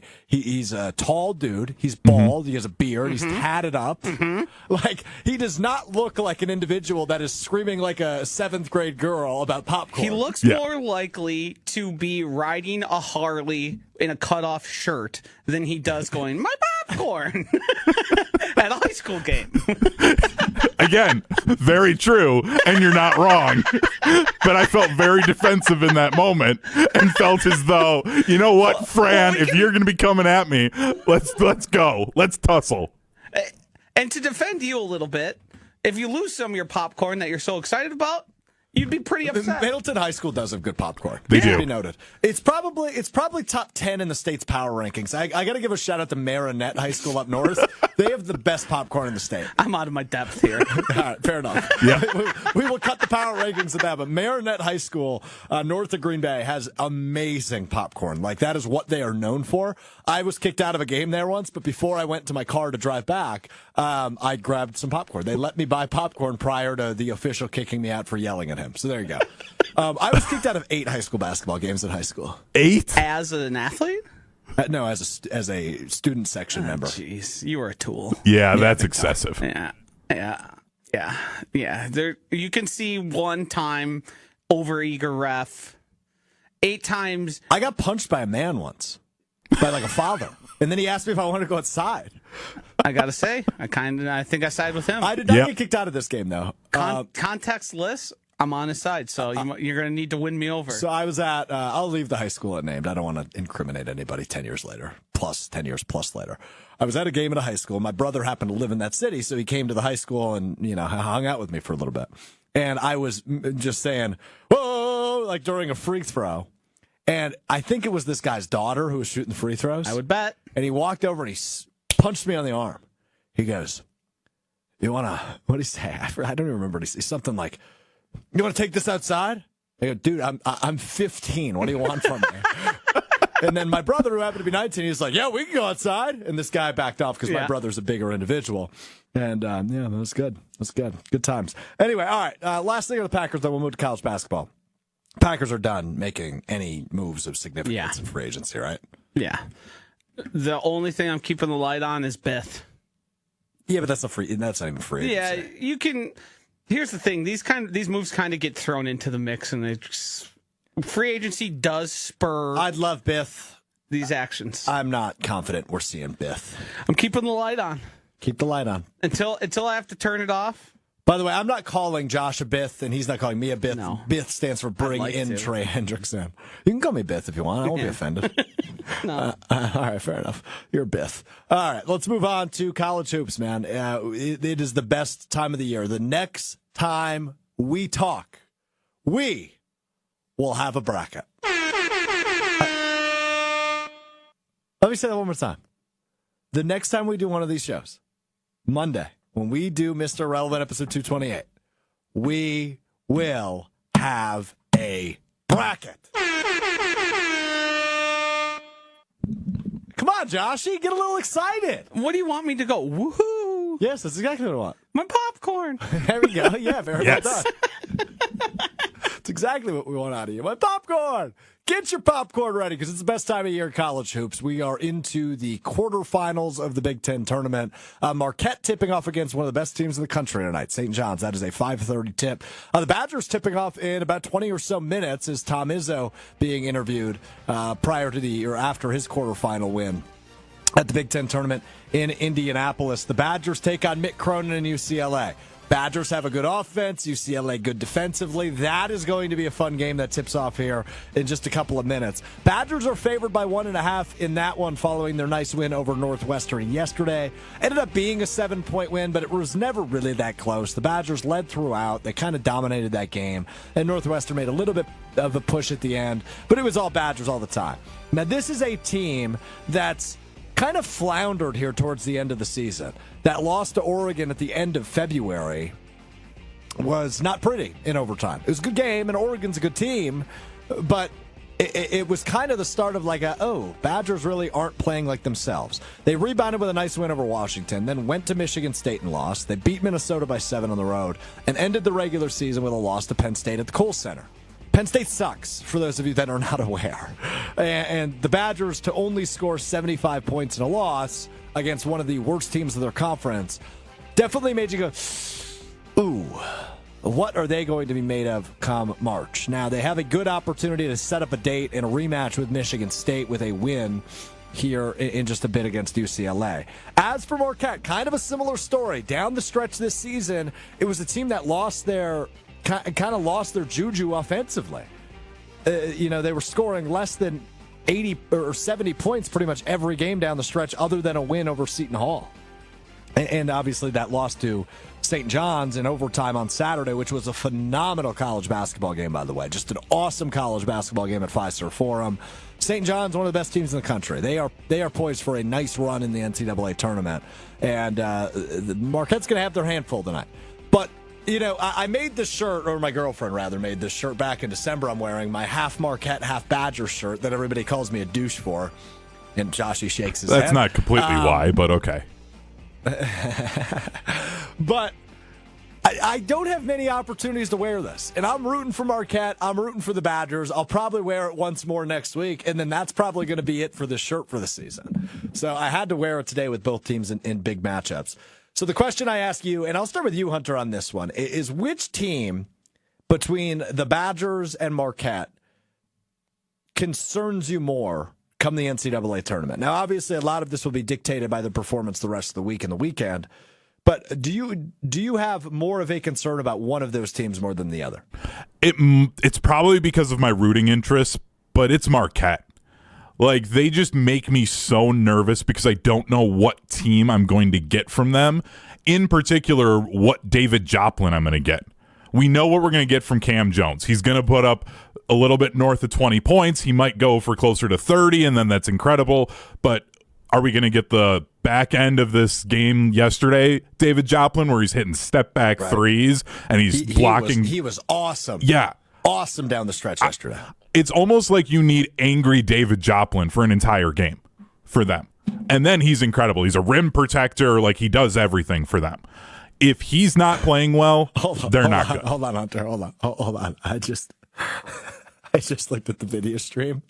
tall dude. He's bald. He has a beard. He's tatted up. Like he does not look like an individual that is screaming like a 7th grade girl about popcorn. He looks more likely to be riding a Harley in a cutoff shirt than he does going, my popcorn, at a high school game. Again, very true, and you're not wrong. But I felt very defensive in that moment and felt as though, you know what, Fran, if you're going to be coming at me, let's go. Let's tussle. And to defend you a little bit, if you lose some of your popcorn that you're so excited about, you'd be pretty upset. Middleton High School does have good popcorn. They do. Be noted. It's probably top 10 in the state's power rankings. I got to give a shout out to Marinette High School up north. They have the best popcorn in the state. I'm out of my depth here. All right, fair enough. Yeah. we will cut the power rankings of that, but Marinette High School, north of Green Bay, has amazing popcorn. Like, that is what they are known for. I was kicked out of a game there once, but before I went to my car to drive back, I grabbed some popcorn. They let me buy popcorn prior to the official kicking me out for yelling at him. So there you go. I was kicked out of 8 high school basketball games in high school. 8? As an athlete? No, as a student section member. Jeez, you were a tool. Yeah, that's excessive. Yeah. There, you can see one time overeager ref, 8 times. I got punched by a man once, by like a father, and then he asked me if I wanted to go outside. I gotta say, I think I side with him. I did not get kicked out of this game though. Contextless, I'm on his side, so you're going to need to win me over. So I was at, I'll leave the high school unnamed. I don't want to incriminate anybody 10 years plus later. I was at a game at a high school. My brother happened to live in that city, so he came to the high school and, hung out with me for a little bit. And I was just saying, whoa, like during a free throw. And I think it was this guy's daughter who was shooting the free throws. I would bet. And he walked over and he punched me on the arm. He goes, you want to, what did he say? I don't even remember. He said something like, you want to take this outside? I go, dude, I'm 15. What do you want from me? And then my brother, who happened to be 19, he was like, yeah, we can go outside. And this guy backed off because my brother's a bigger individual. And, that was good. Good times. Anyway, all right. Last thing on the Packers, then we'll move to college basketball. Packers are done making any moves of significance in free agency, right? Yeah. The only thing I'm keeping the light on is Beth. Yeah, but that's not even free agency. Yeah, you can... Here's the thing: these moves kind of get thrown into the mix, and free agency does spur. I'd love Biff. These actions. I'm not confident we're seeing Biff. I'm keeping the light on. Keep the light on until I have to turn it off. By the way, I'm not calling Josh a Biff, and he's not calling me a Biff. No. Biff stands for bring in Trey Hendrickson. You can call me Biff if you want. I won't be offended. No. All right, fair enough. You're Biff. All right, let's move on to college hoops, man. It is the best time of the year. The next time we talk, we will have a bracket. Let me say that one more time. The next time we do one of these shows, Monday, when we do Mr. Relevant episode 228, we will have a bracket. Come on, Joshy, get a little excited. What do you want me to go? Woohoo! Yes, that's exactly what I want. My popcorn. There we go. Yeah, very Yes. well done. That's exactly what we want out of you. My popcorn. Get your popcorn ready because it's the best time of year in college hoops. We are into the quarterfinals of the Big Ten tournament. Marquette tipping off against one of the best teams in the country tonight, St. John's. That is a 5:30 tip. The Badgers tipping off in about 20 or so minutes is Tom Izzo being interviewed prior to or after his quarterfinal win at the Big Ten tournament in Indianapolis. The Badgers take on Mick Cronin and UCLA. Badgers have a good offense, UCLA good defensively. That is going to be a fun game that tips off here in just a couple of minutes. Badgers are favored by 1.5 in that one following their nice win over Northwestern yesterday. Ended up being a 7-point win, but it was never really that close. The Badgers led throughout. They kind of dominated that game, and Northwestern made a little bit of a push at the end, but it was all Badgers all the time. Now, this is a team that's kind of floundered here towards the end of the season. That loss to Oregon at the end of February was not pretty in overtime. It was a good game, and Oregon's a good team, but it was kind of the start of Badgers really aren't playing like themselves. They rebounded with a nice win over Washington, then went to Michigan State and lost. They beat Minnesota by 7 on the road, and ended the regular season with a loss to Penn State at the Kohl Center. Penn State sucks, for those of you that are not aware. And the Badgers to only score 75 points in a loss against one of the worst teams of their conference definitely made you go, ooh, what are they going to be made of come March? Now, they have a good opportunity to set up a date in a rematch with Michigan State with a win here in just a bit against UCLA. As for Marquette, kind of a similar story. Down the stretch this season, it was a team that lost their juju offensively. They were scoring less than 80 or 70 points pretty much every game down the stretch other than a win over Seton Hall. And obviously that loss to St. John's in overtime on Saturday, which was a phenomenal college basketball game, by the way. Just an awesome college basketball game at Fiserv Forum. St. John's, one of the best teams in the country. They are poised for a nice run in the NCAA tournament. And Marquette's going to have their handful tonight. But I made this shirt, or my girlfriend rather made this shirt back in December. I'm wearing my half Marquette, half Badger shirt that everybody calls me a douche for. And Joshy shakes his head. That's not completely why, but okay. But I don't have many opportunities to wear this. And I'm rooting for Marquette. I'm rooting for the Badgers. I'll probably wear it once more next week. And then that's probably going to be it for this shirt for the season. So I had to wear it today with both teams in big matchups. So the question I ask you, and I'll start with you, Hunter, on this one, is which team between the Badgers and Marquette concerns you more come the NCAA tournament? Now, obviously, a lot of this will be dictated by the performance the rest of the week and the weekend, but do you have more of a concern about one of those teams more than the other? It's probably because of my rooting interests, but it's Marquette. Like, they just make me so nervous because I don't know what team I'm going to get from them. In particular, what David Joplin I'm going to get. We know what we're going to get from Cam Jones. He's going to put up a little bit north of 20 points. He might go for closer to 30, and then that's incredible. But are we going to get the back end of this game yesterday, David Joplin, where he's hitting step-back threes and he's blocking? He was awesome. Yeah. Awesome down the stretch yesterday. It's almost like you need angry David Joplin for an entire game for them. And then he's incredible. He's a rim protector. Like, he does everything for them. If he's not playing well, they're not good. Hold on, Hunter. Hold on. I just looked at the video stream.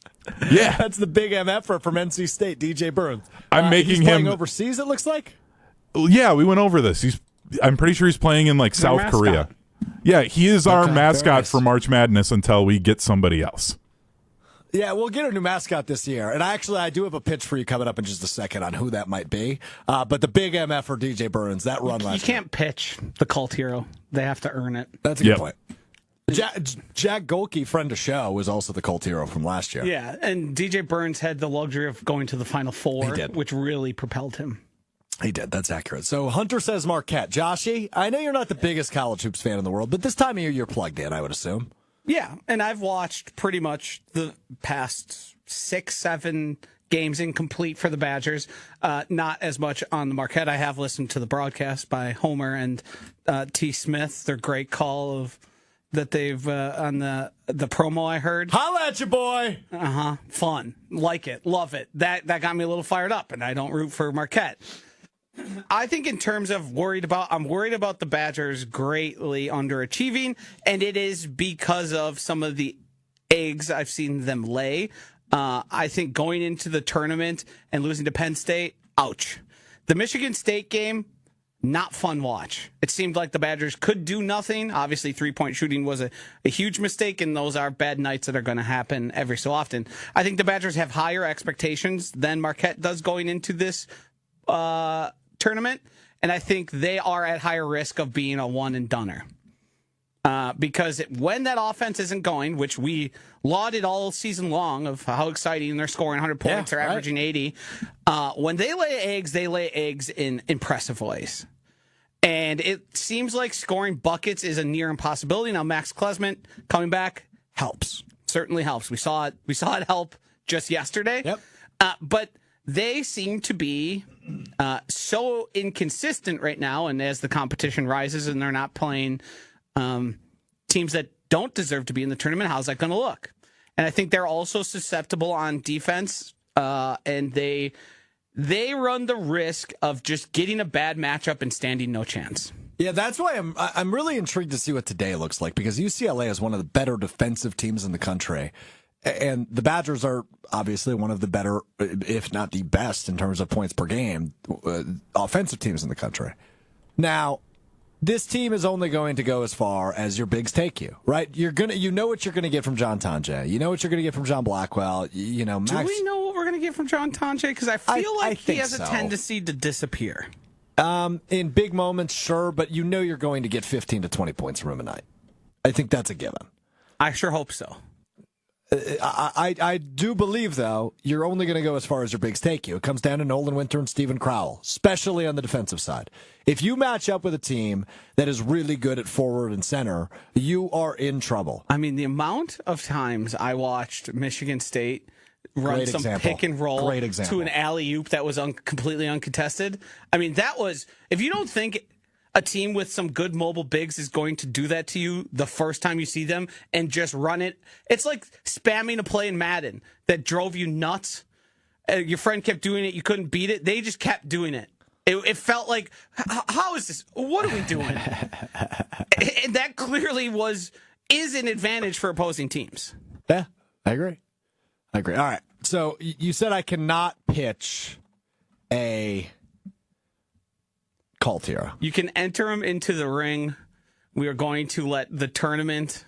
Yeah. That's the big MF from NC State, DJ Burns. I'm making he's him playing overseas, it looks like? Yeah, we went over this. I'm pretty sure he's playing in like South Korea. Yeah, he is our mascot for March Madness until we get somebody else. Yeah, we'll get a new mascot this year. And I do have a pitch for you coming up in just a second on who that might be. But the big MF for DJ Burns, that run last year. You can't pitch the cult hero. They have to earn it. That's a good point. Jack Golke, friend of show, was also the cult hero from last year. Yeah, and DJ Burns had the luxury of going to the Final Four, which really propelled him. He did. That's accurate. So Hunter says Marquette. Joshy, I know you're not the biggest college hoops fan in the world, but this time of year you're plugged in, I would assume. Yeah, and I've watched pretty much the past 6-7 games incomplete for the Badgers. Not as much on the Marquette. I have listened to the broadcast by Homer and T. Smith. Their great call of that they've on the promo I heard. Holla at you, boy! Fun. Like it. Love it. That got me a little fired up, and I don't root for Marquette. I think in terms of I'm worried about the Badgers greatly underachieving, and it is because of some of the eggs I've seen them lay. I think going into the tournament and losing to Penn State, ouch. The Michigan State game, not fun watch. It seemed like the Badgers could do nothing. Obviously, 3-point shooting was a huge mistake, and those are bad nights that are going to happen every so often. I think the Badgers have higher expectations than Marquette does going into this tournament, and I think they are at higher risk of being a one-and-doner. Because when that offense isn't going, which we lauded all season long of how exciting they're scoring 100 points, they're averaging 80. When they lay eggs in impressive ways. And it seems like scoring buckets is a near impossibility. Now, Max Klesmit coming back helps. Certainly helps. We saw it help just yesterday. Yep. But they seem to be so inconsistent right now. And as the competition rises and they're not playing teams that don't deserve to be in the tournament, how's that going to look? And I think they're also susceptible on defense, and they run the risk of just getting a bad matchup and standing no chance. Yeah, that's why I'm really intrigued to see what today looks like, because UCLA is one of the better defensive teams in the country, and the Badgers are obviously one of the better, if not the best, in terms of points per game, offensive teams in the country. Now, this team is only going to go as far as your bigs take you, right? You know what you're going to get from John Tonje. You know what you're going to get from John Blackwell. Max. Do we know what we're going to get from John Tonje? Because I feel like he has a tendency to disappear. In big moments, sure, but you know you're going to get 15 to 20 points from him a night. I think that's a given. I sure hope so. I do believe, though, you're only going to go as far as your bigs take you. It comes down to Nolan Winter and Steven Crowell, especially on the defensive side. If you match up with a team that is really good at forward and center, you are in trouble. I mean, the amount of times I watched Michigan State run some pick and roll to an alley-oop that was completely uncontested. I mean, that was, if you don't think a team with some good mobile bigs is going to do that to you the first time you see them and just run it. It's like spamming a play in Madden that drove you nuts. Your friend kept doing it. You couldn't beat it. They just kept doing it. It felt like, how is this? What are we doing? And that clearly is an advantage for opposing teams. Yeah, I agree. All right. So you said I cannot pitch a cult hero. You can enter him into the ring. We are going to let the tournament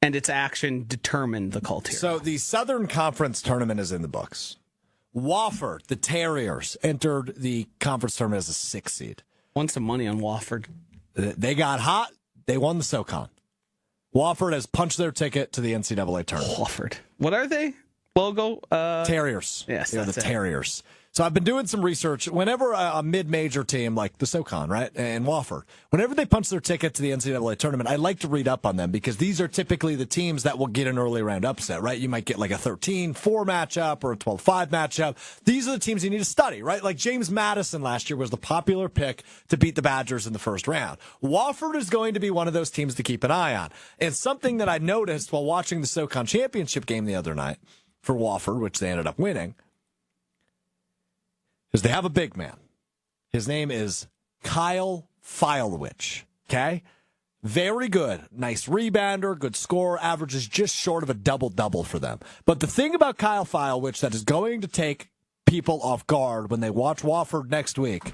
and its action determine the cult hero. So the Southern Conference tournament is in the books. Wofford, the Terriers, entered the conference tournament as a 6 seed. Won some money on Wofford. They got hot. They won the SoCon. Wofford has punched their ticket to the NCAA tournament. Wofford. What are they? Logo? Terriers. Yes, they're the Terriers. So I've been doing some research. Whenever a mid-major team like the SoCon, right, and Wofford, whenever they punch their ticket to the NCAA tournament, I like to read up on them because these are typically the teams that will get an early round upset, right? You might get like a 13-4 matchup or a 12-5 matchup. These are the teams you need to study, right? Like James Madison last year was the popular pick to beat the Badgers in the first round. Wofford is going to be one of those teams to keep an eye on. And something that I noticed while watching the SoCon championship game the other night for Wofford, which they ended up winning, is they have a big man. His name is Kyle Filewich. Okay? Very good. Nice rebounder, good scorer, averages just short of a double-double for them. But the thing about Kyle Filewich that is going to take people off guard when they watch Wofford next week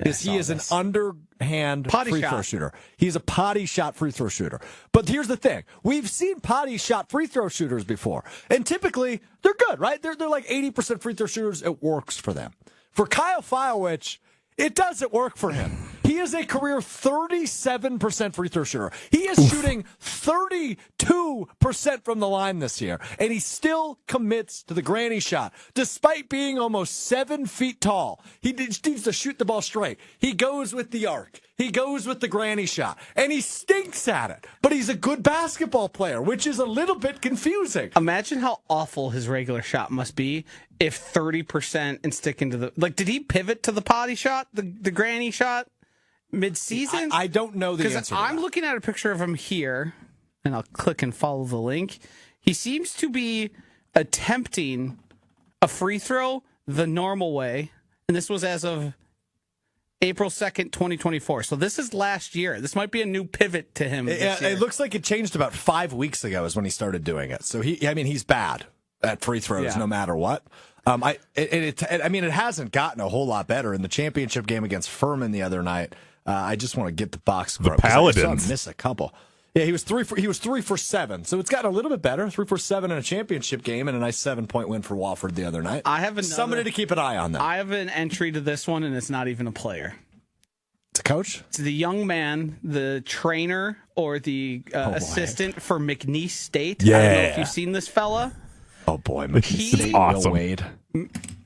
is he is an underhand free throw shooter. He's a potty shot free throw shooter. But here's the thing. We've seen potty shot free throw shooters before. And typically, they're good, right? They're like 80% free throw shooters. It works for them. For Kyle Filewich, it doesn't work for him. He is a career 37% free throw shooter. He is shooting 32% from the line this year, and he still commits to the granny shot, despite being almost 7 feet tall. He needs to shoot the ball straight. He goes with the arc. He goes with the granny shot, and he stinks at it. But he's a good basketball player, which is a little bit confusing. Imagine how awful his regular shot must be if 30% and sticking to the... Like, did he pivot to the potty shot, the granny shot, mid-season? I don't know the answer to that. I'm looking at a picture of him here, and I'll click and follow the link. He seems to be attempting a free throw the normal way, and this was as of April 2nd, 2024. So this is last year. This might be a new pivot to him. It looks like it changed about 5 weeks ago is when he started doing it. So he's bad at free throws no matter what. It hasn't gotten a whole lot better in the championship game against Furman the other night. I just want to get the box score. The Paladins. I saw him miss a couple. Yeah, he was 3 for 7. So it's gotten a little bit better. 3 for 7 in a championship game and a nice 7-point win for Wofford the other night. Somebody to keep an eye on that. I have an entry to this one, and it's not even a player. It's a coach? It's the young man, the trainer or the assistant for McNeese State. Yeah. I don't know if you've seen this fella. Oh, boy. McNeese State. Awesome. Wade.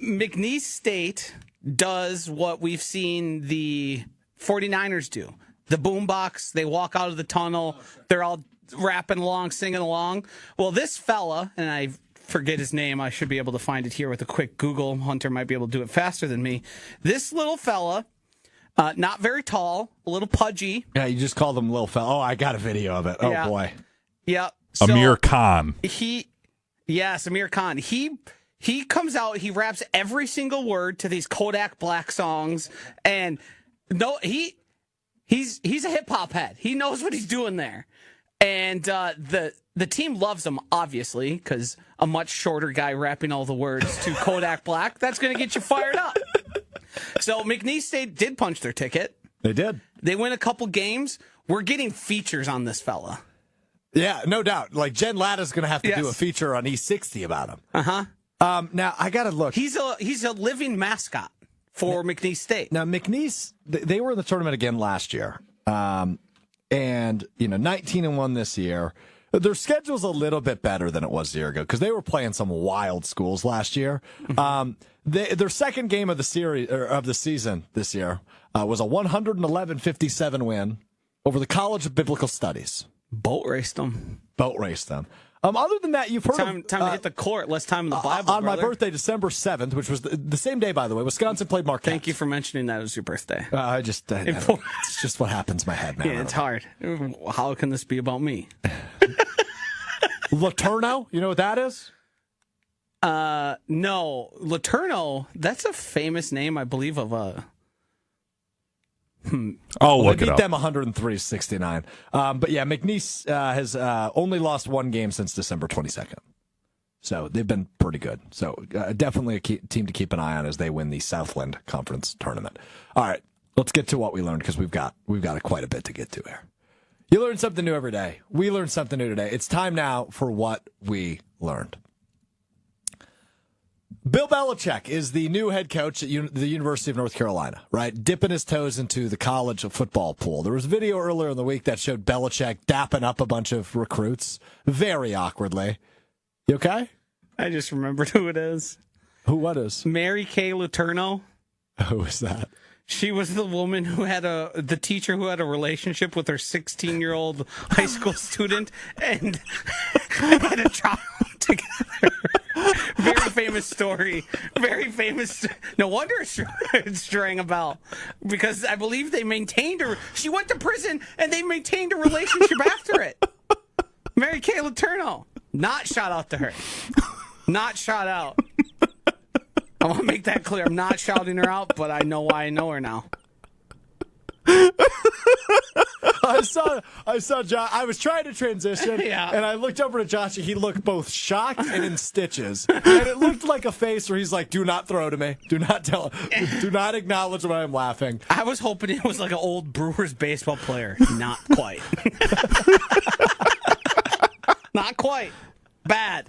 McNeese State does what we've seen the 49ers do. The boombox, they walk out of the tunnel, they're all rapping along, singing along. Well, this fella, and I forget his name, I should be able to find it here with a quick Google. Hunter might be able to do it faster than me. This little fella, not very tall, a little pudgy. Yeah, you just called him little fella. Oh, I got a video of it. Oh, Yeah. boy. Yeah. So Amir Khan. Amir Khan. He comes out, he raps every single word to these Kodak Black songs, and He's a hip hop head. He knows what he's doing there, and the team loves him obviously because a much shorter guy rapping all the words to Kodak Black, that's going to get you fired up. So McNeese State did punch their ticket. They did. They win a couple games. We're getting features on this fella. Yeah, no doubt. Like Jen Latta's going to have to do a feature on E60 about him. Now I got to look. He's a living mascot for McNeese State. Now, McNeese, they were in the tournament again last year. And, 19-1 this year. Their schedule's a little bit better than it was a year ago because they were playing some wild schools last year. Their second game of the series or of the season this year was a 111-57 win over the College of Biblical Studies. Boat raced them. Other than that, you've heard time to hit the court. Less time in the Bible. On brother. my birthday, December 7th, which was the same day, by the way, Wisconsin played Marquette. Thank you for mentioning that it was your birthday. It's just what happens in my head now. Yeah, it's hard. How can this be about me? Laterno, you know what that is? No. Laterno, that's a famous name, I believe, of a... Look they it beat up. them 103-69. But yeah, McNeese has only lost one game since December 22nd. So they've been pretty good. So definitely a team to keep an eye on as they win the Southland Conference tournament. All right, let's get to what we learned because we've got quite a bit to get to here. You learn something new every day. We learned something new today. It's time now for what we learned. Bill Belichick is the new head coach at the University of North Carolina, right? Dipping his toes into the college football pool. There was a video earlier in the week that showed Belichick dapping up a bunch of recruits very awkwardly. You okay? I just remembered who it is. What is? Mary Kay Letourneau. Who is that? She was the woman who had the teacher who had a relationship with her 16-year-old high school student and had a child together. Very famous story. Very famous. No wonder it's rang a bell. Because I believe they maintained her. She went to prison and they maintained a relationship after it. Mary Kay Letourneau. Not shout out to her. Not shout out. I want to make that clear. I'm not shouting her out, but I know why I know her now. I saw Josh. I was trying to transition, Yeah. and I looked over to Josh, and he looked both shocked and in stitches. And it looked like a face where he's like, "Do not throw to me. Do not tell. Do not acknowledge when I'm laughing." I was hoping it was like an old Brewers baseball player. Not quite. Not quite. Bad.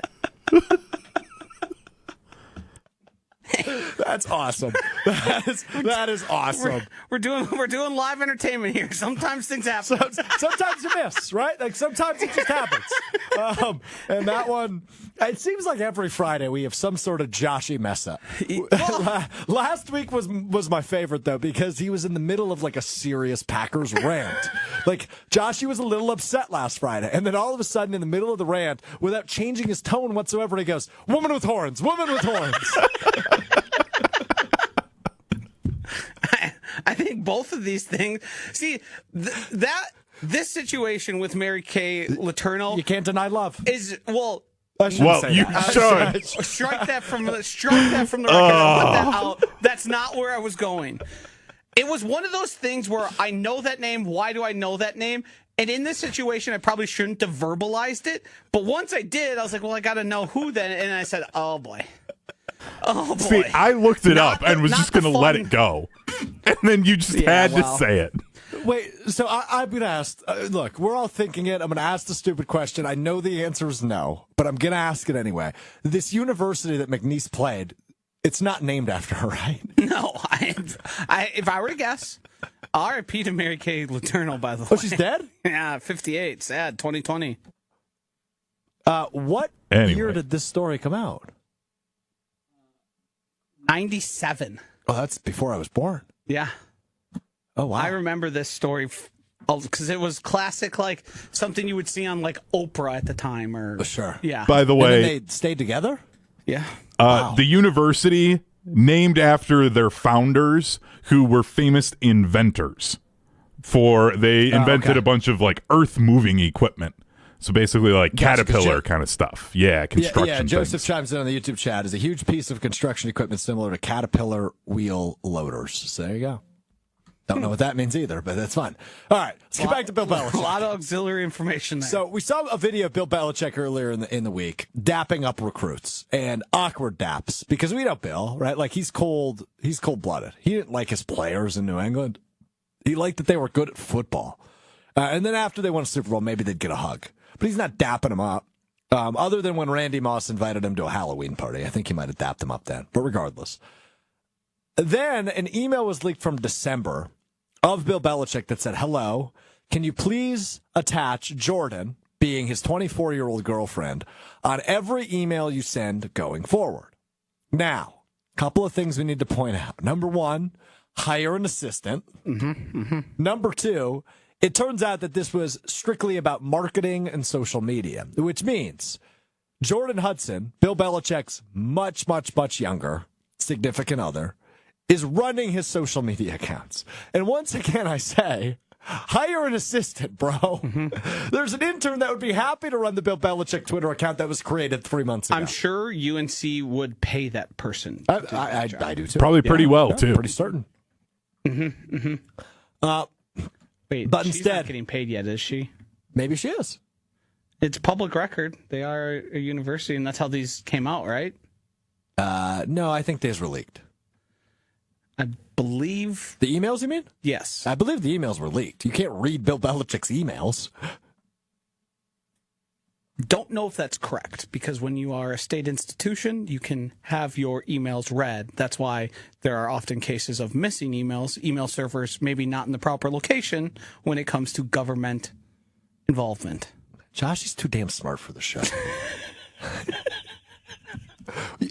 That's awesome. That is awesome. We're doing live entertainment here. Sometimes things happen. Sometimes you miss, right? Like sometimes it just happens. And that one, it seems like every Friday we have some sort of Joshy mess up. Last week was my favorite though because he was in the middle of like a serious Packers rant. Like Joshy was a little upset last Friday, and then all of a sudden in the middle of the rant, without changing his tone whatsoever, he goes, "Woman with horns, woman with horns." I think both of these things. See this situation with Mary Kay Letourneau, You can't deny love. is well. I shouldn't say you that. should. Strike that from the record. I'll put that out. That's not where I was going. It was one of those things where I know that name. Why do I know that name? And in this situation, I probably shouldn't have verbalized it. But once I did, I was like, well, I got to know who then. And I said, oh, boy. Oh, boy. See, I looked it up and was just going to let it go. And then you just had to say it. Wait, so I'm going to ask, look, we're all thinking it. I'm going to ask the stupid question. I know the answer is no, but I'm going to ask it anyway. This university that McNeese played, it's not named after her, right? No. If I were to guess, R.I.P. to Mary Kay Letourneau, by the way. Oh, she's dead? Yeah, 58. Sad. 2020. What Anyway. year did this story come out? 97. Oh, that's before I was born. Yeah. Oh, wow. I remember this story because it was classic, like something you would see on like Oprah at the time, or Sure. yeah. By the And then way, they stayed together? Yeah. the university named after their founders who were famous inventors. They invented okay. a bunch of like earth moving equipment. So basically like Gotcha, 'cause Caterpillar kind of stuff. Yeah, construction Yeah, Joseph things. chimes in on the YouTube chat. Is a huge piece of construction equipment similar to Caterpillar wheel loaders. So there you go. Don't know what that means either, but that's fun. All right, let's get back to Bill Belichick. A lot of auxiliary information there. So we saw a video of Bill Belichick earlier in the week dapping up recruits, and awkward daps because we know Bill, right? Like he's cold-blooded. He didn't like his players in New England. He liked that they were good at football. And then after they won a Super Bowl, maybe they'd get a hug. But he's not dapping them up. Other than when Randy Moss invited him to a Halloween party. I think he might have dapped him up then. But regardless. Then an email was leaked from December of Bill Belichick that said, hello, can you please attach Jordan, being his 24-year-old girlfriend, on every email you send going forward? Now, a couple of things we need to point out. Number one, hire an assistant. Number two, it turns out that this was strictly about marketing and social media, which means Jordan Hudson, Bill Belichick's much, much, much younger significant other, is running his social media accounts. And once again, I say, hire an assistant, bro. There's an intern that would be happy to run the Bill Belichick Twitter account that was created 3 months ago. I'm sure UNC would pay that person. I do too. Probably pretty well, too. Pretty certain. Wait, but she's instead- not getting paid yet, is she? Maybe she is. It's public record. They are a university, and that's how these came out, right? No, I think these were leaked. I believe. The emails, you mean? Yes. I believe the emails were leaked. You can't read Bill Belichick's emails. Don't know if that's correct, because when you are a state institution, you can have your emails read. That's why there are often cases of missing emails, email servers maybe not in the proper location when it comes to government involvement. Josh is too damn smart for the show.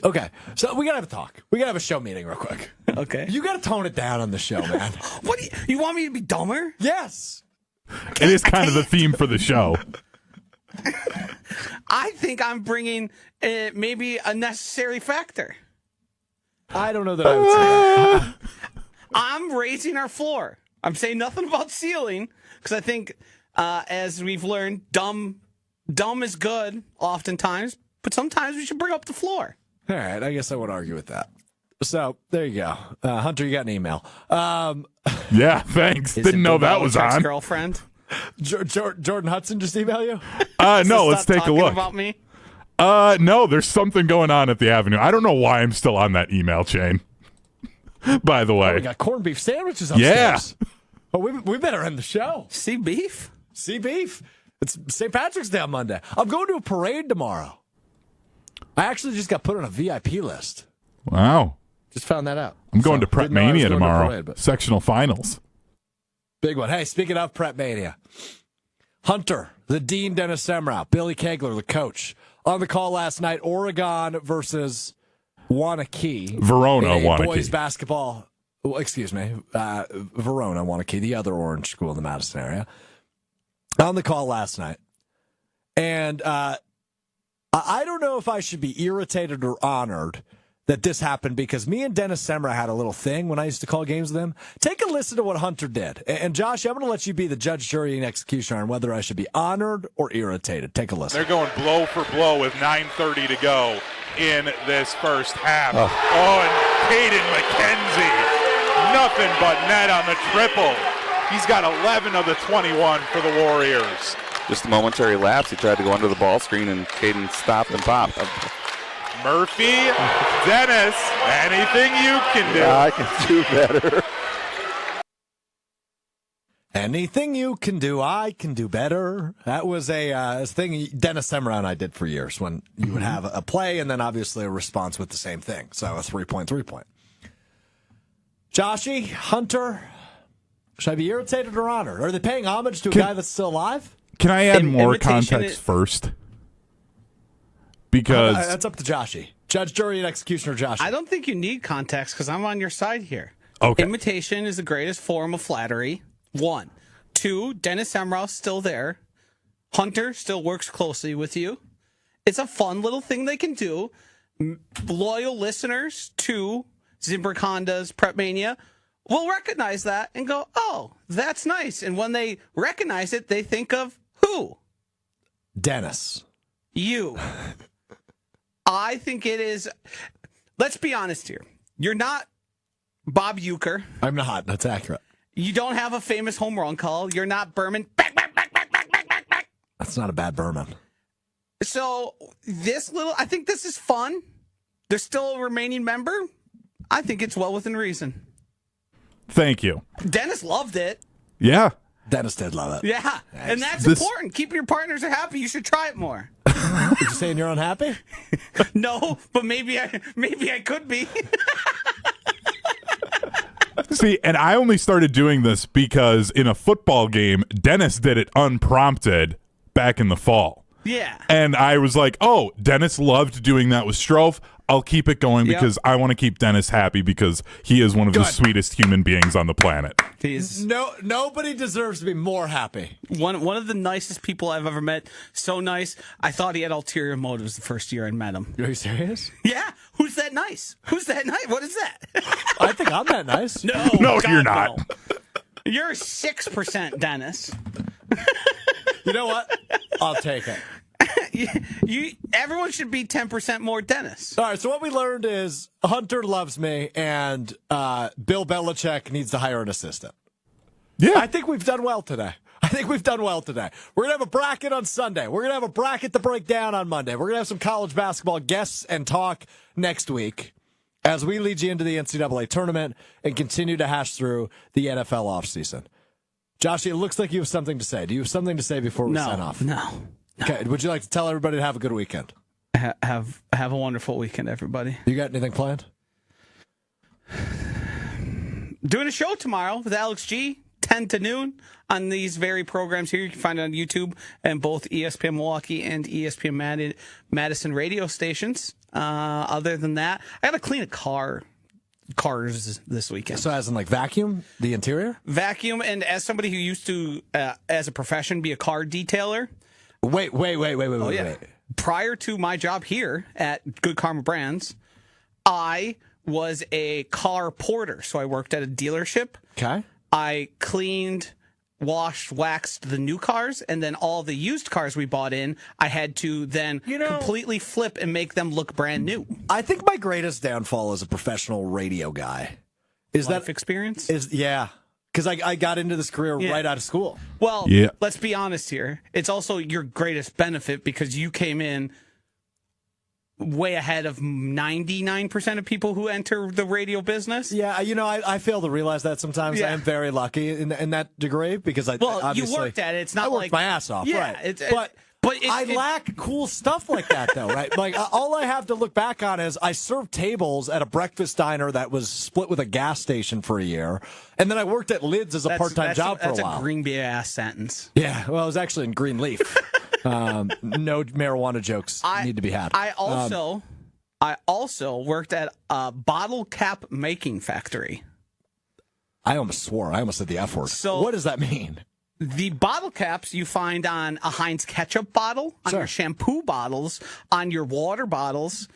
Okay, so we gotta have a talk. We gotta have a show meeting real quick. Okay. You gotta tone it down on the show, man. What do you want me to be dumber? Yes. It is kind of the theme for the show. I think I'm bringing maybe a necessary factor. I don't know that I would say that. I'm raising our floor. I'm saying nothing about ceiling, because I think, as we've learned, dumb is good oftentimes, but sometimes we should bring up the floor. All right, I guess I won't argue with that. So there you go. Hunter, you got an email. Yeah, thanks. Is Didn't it know Bill that was Belichick's on. girlfriend? Jordan Hudson just email you? No, let's Stop take a talking look. About me? No, there's something going on at the Avenue. I don't know why I'm still on that email chain. By the way. We got corned beef sandwiches upstairs. Yeah. Oh, we better end the show. See beef? See beef. It's St. Patrick's Day on Monday. I'm going to a parade tomorrow. I actually just got put on a VIP list. Wow. Just found that out. I'm going to Prep didn't know I was Mania going to tomorrow. parade, but- Sectional finals. Big one. Hey, speaking of Prep Mania, Hunter, the Dean Dennis Semrau, Billy Kegler, the coach, on the call last night, Oregon versus Wanakee. Verona, in a Wanakee. boys basketball. Well, excuse me. Verona, Wanakee, the other orange school in the Madison area. On the call last night. And I don't know if I should be irritated or honored that this happened, because me and Dennis Semrau had a little thing when I used to call games with him. Take a listen to what Hunter did. And Josh, I'm going to let you be the judge, jury, and executioner on whether I should be honored or irritated. Take a listen. They're going blow for blow with 9:30 to go in this first half. Oh, and Caden McKenzie Nothing but net on the triple. He's got 11 of the 21 for the Warriors. Just a momentary lapse. He tried to go under the ball screen, and Caden stopped and popped. Murphy, Dennis, anything you can do. I can do better. Anything you can do, I can do better. That was a thing Dennis Semrau and I did for years, when you would have a play and then obviously a response with the same thing. So a 3-point. Joshy, Hunter, should I be irritated or honored? Are they paying homage to a guy that's still alive? Can I add more context first? Because that's up to Joshy. Judge, jury, and executioner Joshy. I don't think you need context because I'm on your side here. Okay. Imitation is the greatest form of flattery. 1. 2, Dennis Semrau's still there. Hunter still works closely with you. It's a fun little thing they can do. Loyal listeners to Zimbrick Honda's Prep Mania will recognize that and go, oh, that's nice. And when they recognize it, they think of who? Dennis. You. I think it is. Let's be honest here. You're not Bob Uecker. I'm not. That's accurate. You don't have a famous home run call. You're not Berman. That's not a bad Berman. So I think this is fun. There's still a remaining member. I think it's well within reason. Thank you. Dennis loved it. Yeah. Dennis did love it. Yeah. Nice. And that's important. Keeping your partners happy. You should try it more. Did you saying you're unhappy? No, but maybe I could be. See, and I only started doing this because in a football game, Dennis did it unprompted back in the fall. Yeah. And I was like, oh, Dennis loved doing that with Strouf. I'll keep it going because I want to keep Dennis happy because he is one of the sweetest human beings on the planet. Nobody deserves to be more happy. One of the nicest people I've ever met. So nice. I thought he had ulterior motives the first year I met him. Are you serious? Yeah. Who's that nice? Who's that nice? What is that? I think I'm that nice. No, God, you're not. No. You're 6%, Dennis. You know what? I'll take it. Everyone should be 10% more Dennis. All right, so what we learned is Hunter loves me, and Bill Belichick needs to hire an assistant. Yeah. I think we've done well today. We're going to have a bracket on Sunday. We're going to have a bracket to break down on Monday. We're going to have some college basketball guests and talk next week as we lead you into the NCAA tournament and continue to hash through the NFL offseason. Josh, it looks like you have something to say. Do you have something to say before we sign off? No. Okay, would you like to tell everybody to have a good weekend? Have a wonderful weekend, everybody. You got anything planned? Doing a show tomorrow with Alex G, 10 to noon on these very programs here. You can find it on YouTube and both ESPN Milwaukee and ESPN Madison radio stations. Other than that, I got to clean cars this weekend. So as in like vacuum the interior? Vacuum, and as somebody who used to, as a profession, be a car detailer. Wait. Prior to my job here at Good Karma Brands, I was a car porter. So I worked at a dealership. Okay. I cleaned, washed, waxed the new cars, and then all the used cars we bought in, I had to then completely flip and make them look brand new. I think my greatest downfall as a professional radio guy is Life experience? Because I got into this career right out of school. Well, let's be honest here. It's also your greatest benefit because you came in way ahead of 99% of people who enter the radio business. Yeah, I fail to realize that sometimes. Yeah. I am very lucky in that degree because you worked at it. It's not I worked my ass off, right? But I lack cool stuff like that, though, right? Like, all I have to look back on is I served tables at a breakfast diner that was split with a gas station for a year, and then I worked at Lids as a part-time job for a while. That's a Green Bay ass sentence. Yeah, well, I was actually in Greenleaf. No marijuana jokes need to be had. I also worked at a bottle cap making factory. I almost swore. I almost said the F word. So what does that mean? The bottle caps you find on a Heinz ketchup bottle, on your shampoo bottles, on your water bottles.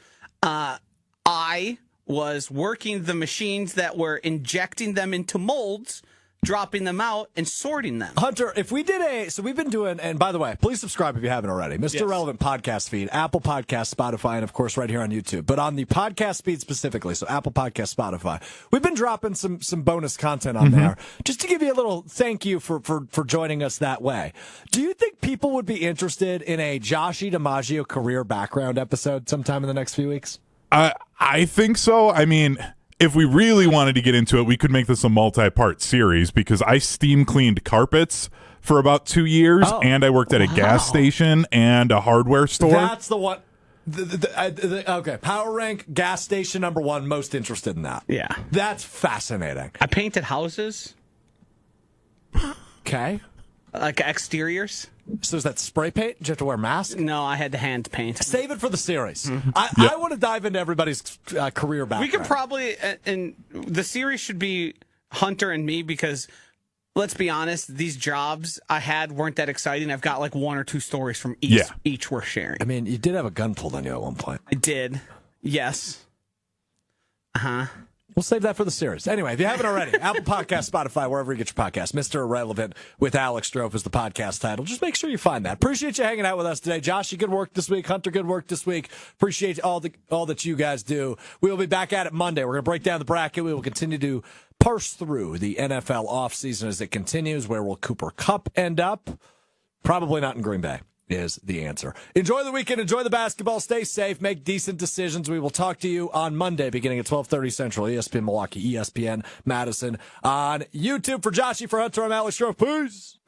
I was working the machines that were injecting them into molds dropping them out and sorting them. Hunter, if we did so we've been doing, and by the way, please subscribe if you haven't already. Mr. Relevant podcast feed, Apple Podcast, Spotify, and of course right here on YouTube. But on the podcast feed specifically, so Apple Podcast, Spotify, we've been dropping some bonus content on there just to give you a little thank you for joining us that way. Do you think people would be interested in a Joshy DiMaggio career background episode sometime in the next few weeks? I think so. I mean, if we really wanted to get into it, we could make this a multi-part series because I steam cleaned carpets for about 2 years, and I worked at a gas station and a hardware store. That's the one. Okay, power rank gas station number 1. Most interested in that. Yeah, that's fascinating. I painted houses. Okay, like exteriors. So is that spray paint? Did you have to wear a mask? No, I had to hand paint. Save it for the series. I want to dive into everybody's career background. We could probably, and the series should be Hunter and me because, let's be honest, these jobs I had weren't that exciting. I've got like 1 or 2 stories from each we're sharing. I mean, you did have a gun pulled on you at one point. I did. Yes. We'll save that for the series. Anyway, if you haven't already, Apple Podcast, Spotify, wherever you get your podcast, Mr. Irrelevant with Alex Strouf is the podcast title. Just make sure you find that. Appreciate you hanging out with us today. Joshy, good work this week. Hunter, good work this week. Appreciate all that you guys do. We will be back at it Monday. We're going to break down the bracket. We will continue to parse through the NFL offseason as it continues. Where will Cooper Kupp end up? Probably not in Green Bay is the answer. Enjoy the weekend. Enjoy the basketball. Stay safe. Make decent decisions. We will talk to you on Monday beginning at 12:30 Central. ESPN Milwaukee, ESPN Madison on YouTube. For Joshy, for Hunter, I'm Alex Strouf. Peace.